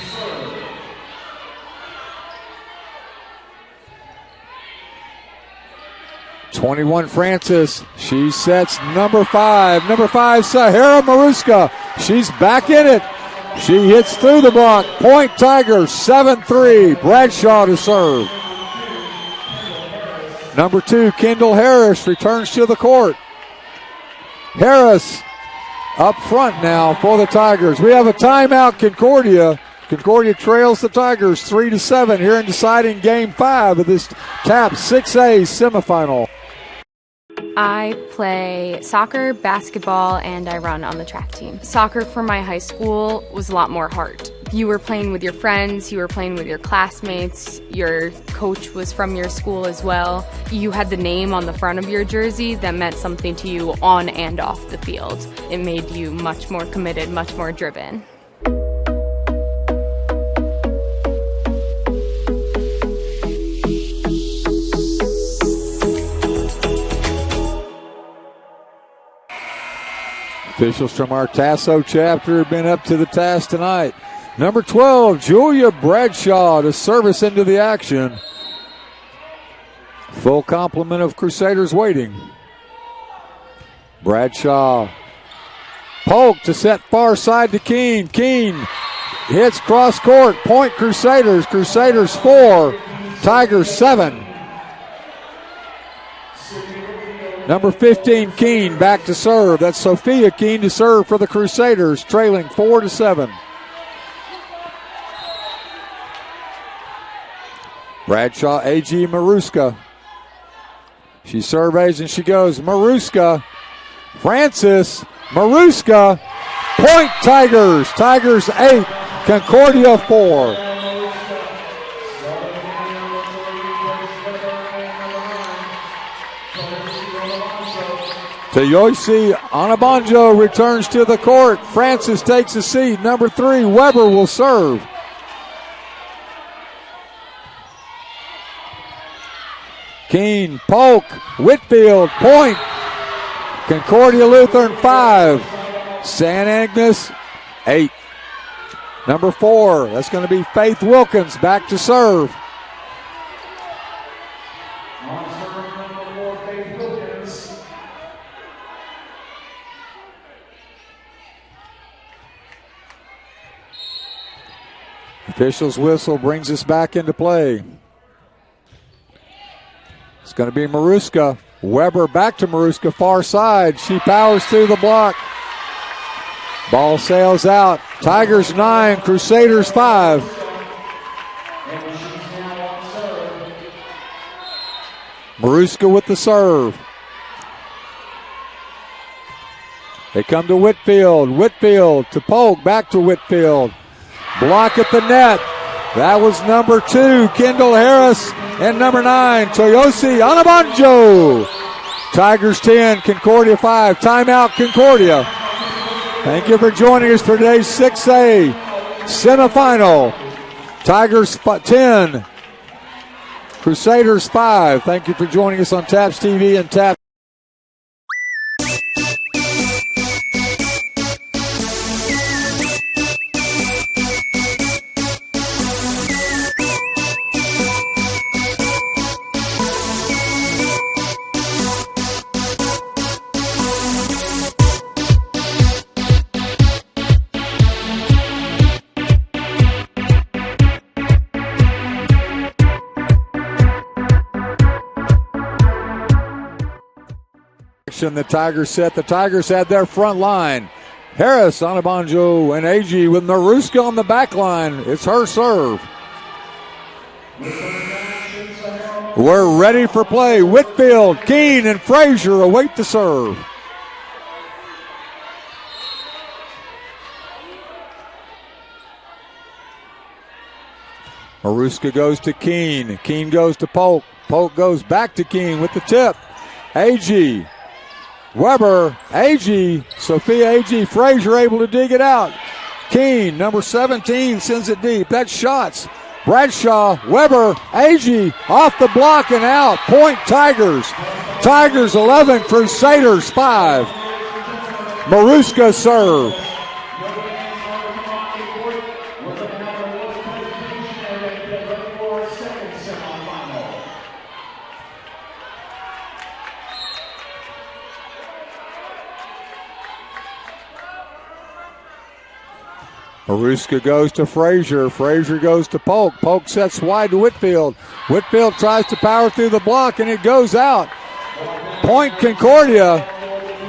.21 Francis. She sets number 5. Number 5, Sahara Maruska. She's back in it. She hits through the block. Point Tigers, 7-3. Bradshaw to serve. Number 2, Kendall Harris returns to the court. Harris up front now for the Tigers. We have a timeout, Concordia. Concordia trails the Tigers 3-7 here in deciding Game 5 of this TAP 6A semifinal. I play soccer, basketball, and I run on the track team. Soccer for my high school was a lot more hard. You were playing with your friends, you were playing with your classmates, your coach was from your school as well. You had the name on the front of your jersey that meant something to you on and off the field. It made you much more committed, much more driven. Officials from our Tasso chapter have been up to the task tonight. Number 12, Julia Bradshaw to service into the action. Full complement of Crusaders waiting. Bradshaw. Polk to set far side to Keene. Keene hits cross court. Point Crusaders. Crusaders 4. Tigers 7. Number 15, Keene, back to serve. That's Sophia Keene to serve for the Crusaders, trailing 4-7. Bradshaw, A.G. Maruska. She surveys and she goes. Maruska, Francis, Maruska, point Tigers. Tigers 8, Concordia 4. Toyosi Anabanjo returns to the court. Francis takes a seat. Number 3, Weber will serve. Keene, Polk, Whitfield, point. Concordia Lutheran 5. San Agnes 8. Number 4, that's going to be Faith Wilkins back to serve. Official's whistle brings us back into play. It's going to be Maruska. Weber back to Maruska, far side. She powers through the block. Ball sails out. Tigers 9, Crusaders 5. Maruska with the serve. They come to Whitfield. Whitfield to Polk, back to Whitfield. Block at the net. That was number 2, Kendall Harris, and number 9, Toyosi Anabanjo. Tigers 10, Concordia 5. Timeout, Concordia. Thank you for joining us for today's 6A semifinal. Tigers 10, Crusaders 5. Thank you for joining us on TAPS TV and TAPS. The Tigers set. The Tigers had their front line. Harris, Anabanjo, and Agee with Maruska on the back line. It's her serve. We're ready for play. Whitfield, Keene, and Frazier await the serve. Maruska goes to Keene. Keene goes to Polk. Polk goes back to Keene with the tip. Agee. Weber, Agee, Sophia Agee, Frazier able to dig it out. Keene, number 17, sends it deep. That's shots. Bradshaw, Weber, Agee, off the block and out. Point Tigers. Tigers 11, Crusaders 5. Maruska serve. Maruska goes to Frazier. Frazier goes to Polk. Polk sets wide to Whitfield. Whitfield tries to power through the block, and it goes out. Point Concordia.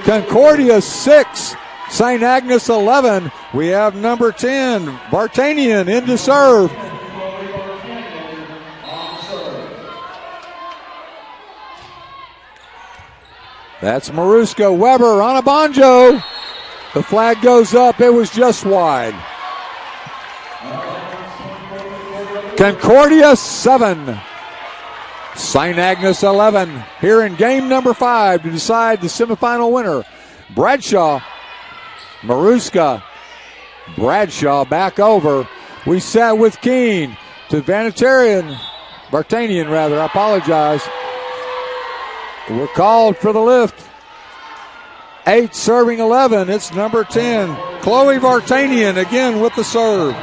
Concordia 6. St. Agnes 11. We have number 10, Vartanian, in to serve. That's Maruska. Weber on a banjo. The flag goes up. It was just wide. Concordia 7. St. Agnes 11. Here in game number 5 to decide the semifinal winner. Bradshaw. Maruska. Bradshaw back over. We sat with Keene to Vartanian, I apologize. We're called for the lift. 8 serving 11. It's number 10. Chloe Vartanian again with the serve.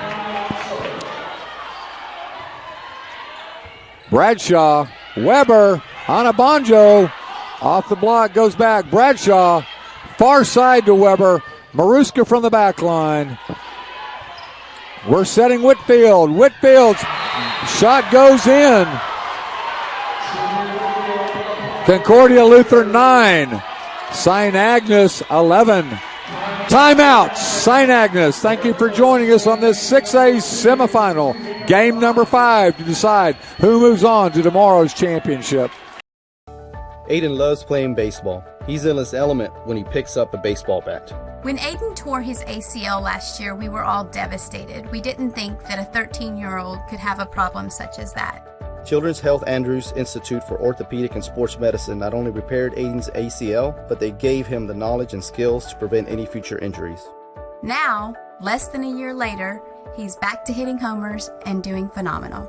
Bradshaw, Weber, Anabanjo off the block, goes back. Bradshaw, far side to Weber. Maruska from the back line. We're setting Whitfield. Whitfield's shot goes in. Concordia Lutheran 9. St. Agnes 11. Timeout. St. Agnes, thank you for joining us on this 6A semifinal. Game number 5 to decide who moves on to tomorrow's championship. Aiden loves playing baseball. He's in his element when he picks up a baseball bat. When Aiden tore his ACL last year, we were all devastated. We didn't think that a 13-year-old could have a problem such as that. Children's Health Andrews Institute for Orthopedic and Sports Medicine not only repaired Aiden's ACL, but they gave him the knowledge and skills to prevent any future injuries. Now, less than a year later, he's back to hitting homers and doing phenomenal.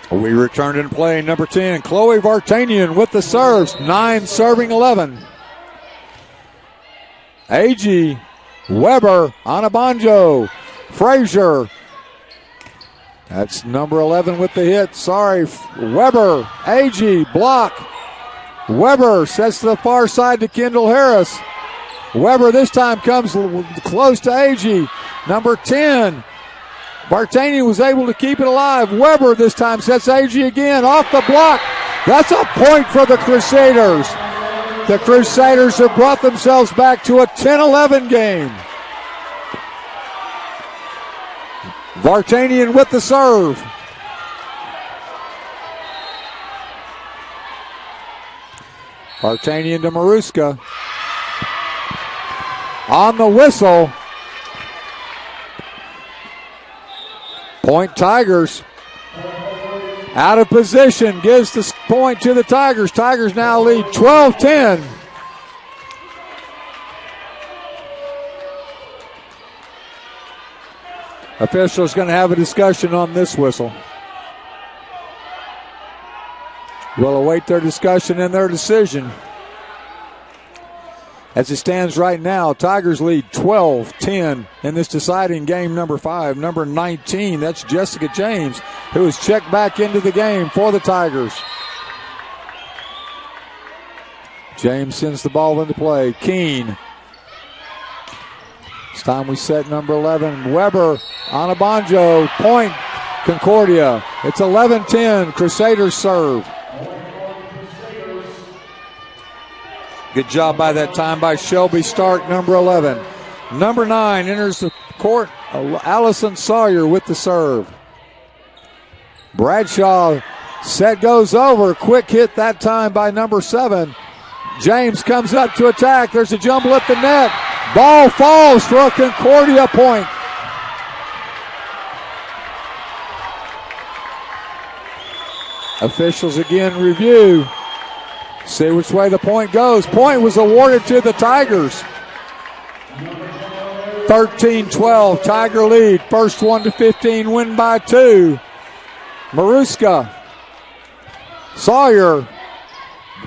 We return to play number 10, Chloe Vartanian with the serves, 9 serving 11. A.G. Weber, Anabanjo, Frazier. That's number 11 with the hit. Sorry, Weber, A.G. block. Weber sets to the far side to Kendall Harris. Weber this time comes close to A.G. Number 10. Vartanian was able to keep it alive. Weber this time sets A.G. again off the block. That's a point for the Crusaders. The Crusaders have brought themselves back to a 10-11 game. Vartanian with the serve. Vartanian to Maruska. On the whistle. Point Tigers. Out of position, gives the point to the Tigers. Tigers now lead 12-10. Officials going to have a discussion on this whistle. We'll await their discussion and their decision. As it stands right now, Tigers lead 12-10 in this deciding game number 5. Number 19, that's Jessica James, who is checked back into the game for the Tigers. James sends the ball into play. Keene. It's time we set number 11. Weber, Anabanjo, point, Concordia. It's 11-10, Crusaders serve. Good job by that time by Shelby Stark, number 11. Number 9 enters the court. Allison Sawyer with the serve. Bradshaw, set goes over. Quick hit that time by number 7. James comes up to attack. There's a jumble at the net. Ball falls for a Concordia point. Officials again review. See which way the point goes. Point was awarded to the Tigers. 13-12, Tiger lead. First one to 15, win by 2. Maruska, Sawyer,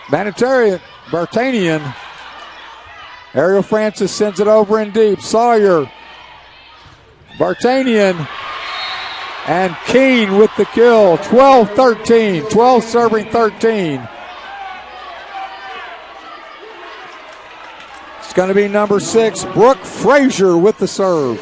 Vartanian. Ariel Francis sends it over in deep. Sawyer, Vartanian, and Keene with the kill. 12-13, 12 serving 13. It's going to be number 6, Brooke Frazier with the serve.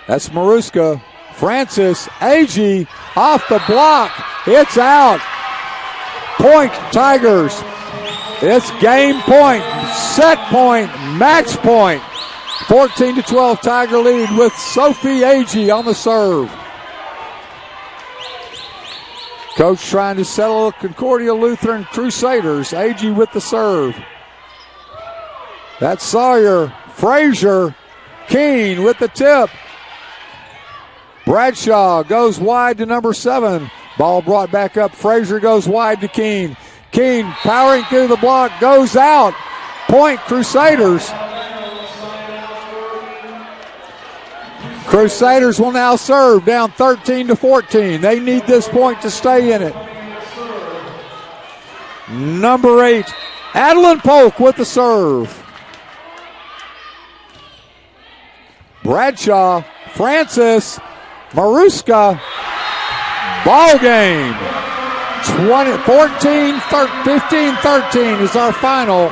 That's Maruska. Francis, A.G. off the block. It's out. Point, Tigers. It's game point, set point, match point. 14-12 Tiger lead with Sophie A.G. on the serve. Coach trying to settle Concordia Lutheran Crusaders. A.G. with the serve. That's Sawyer. Frazier. Keene with the tip. Bradshaw goes wide to number 7. Ball brought back up. Frazier goes wide to Keene. Keene powering through the block. Goes out. Point Crusaders. Crusaders will now serve down 13-14. They need this point to stay in it. Number 8, Adeline Polk with the serve. Bradshaw, Francis, Maruska, ball game. 15-13 is our final.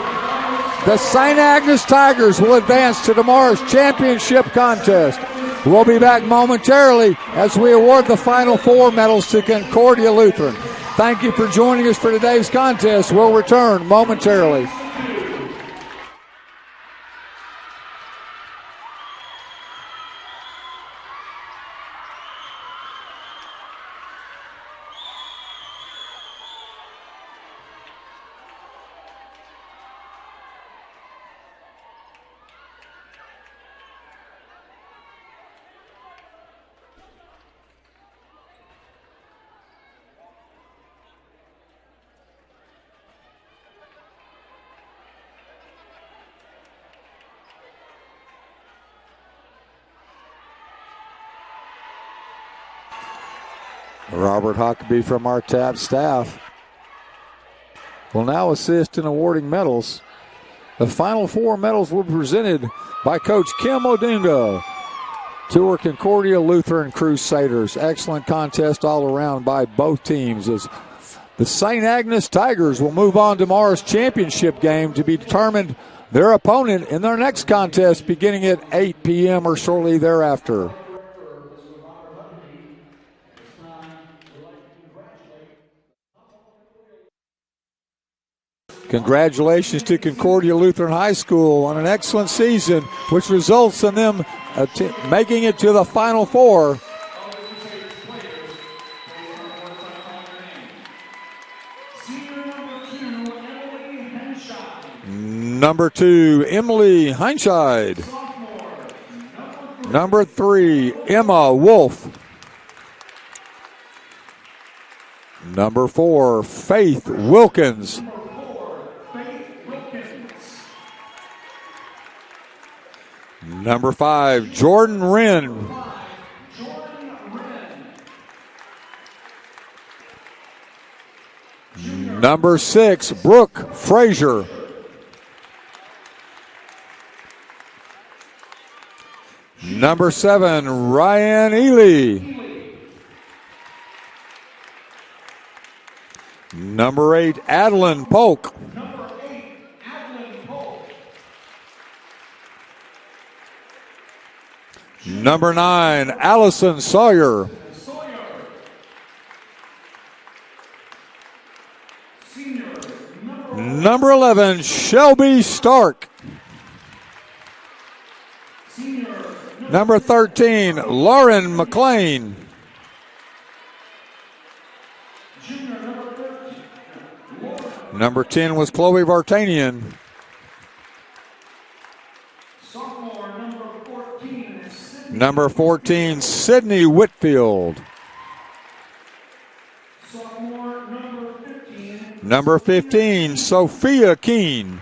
The St. Agnes Tigers will advance to tomorrow's championship contest. We'll be back momentarily as we award the Final Four medals to Concordia Lutheran. Thank you for joining us for today's contest. We'll return momentarily. Robert Huckabee from our TAP staff will now assist in awarding medals. The Final Four medals were presented by Coach Kim Odinga to our Concordia Lutheran Crusaders. Excellent contest all around by both teams as the St. Agnes Tigers will move on to tomorrow's championship game to be determined their opponent in their next contest beginning at 8 p.m. or shortly thereafter. Congratulations to Concordia Lutheran High School on an excellent season, which results in them making it to the Final Four. Number 2, Emily Heinscheid. Number 3, Emma Wolf. Number 4, Faith Wilkins. Number 5, Jordan Wren. Number 6, Brooke Frazier. Number 7, Ryan Ely. Number 8, Adeline Polk. Number 9, Allison Sawyer. Number 11, Shelby Stark. Number 13, Lauren McLean. Number 10 was Chloe Vartanian. Number 14, Sydney Whitfield. Number 15, Sophia Keene.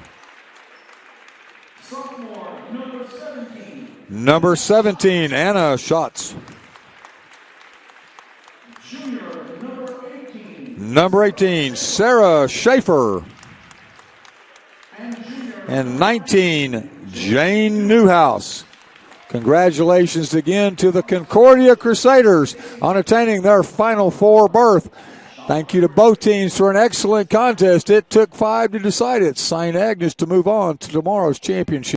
Number 17, Anna Schatz. Number 18, Sarah Schaefer. And 19, Jane Newhouse. Congratulations again to the Concordia Crusaders on attaining their Final Four berth. Thank you to both teams for an excellent contest. It took 5 to decide it. St. Agnes to move on to tomorrow's championship.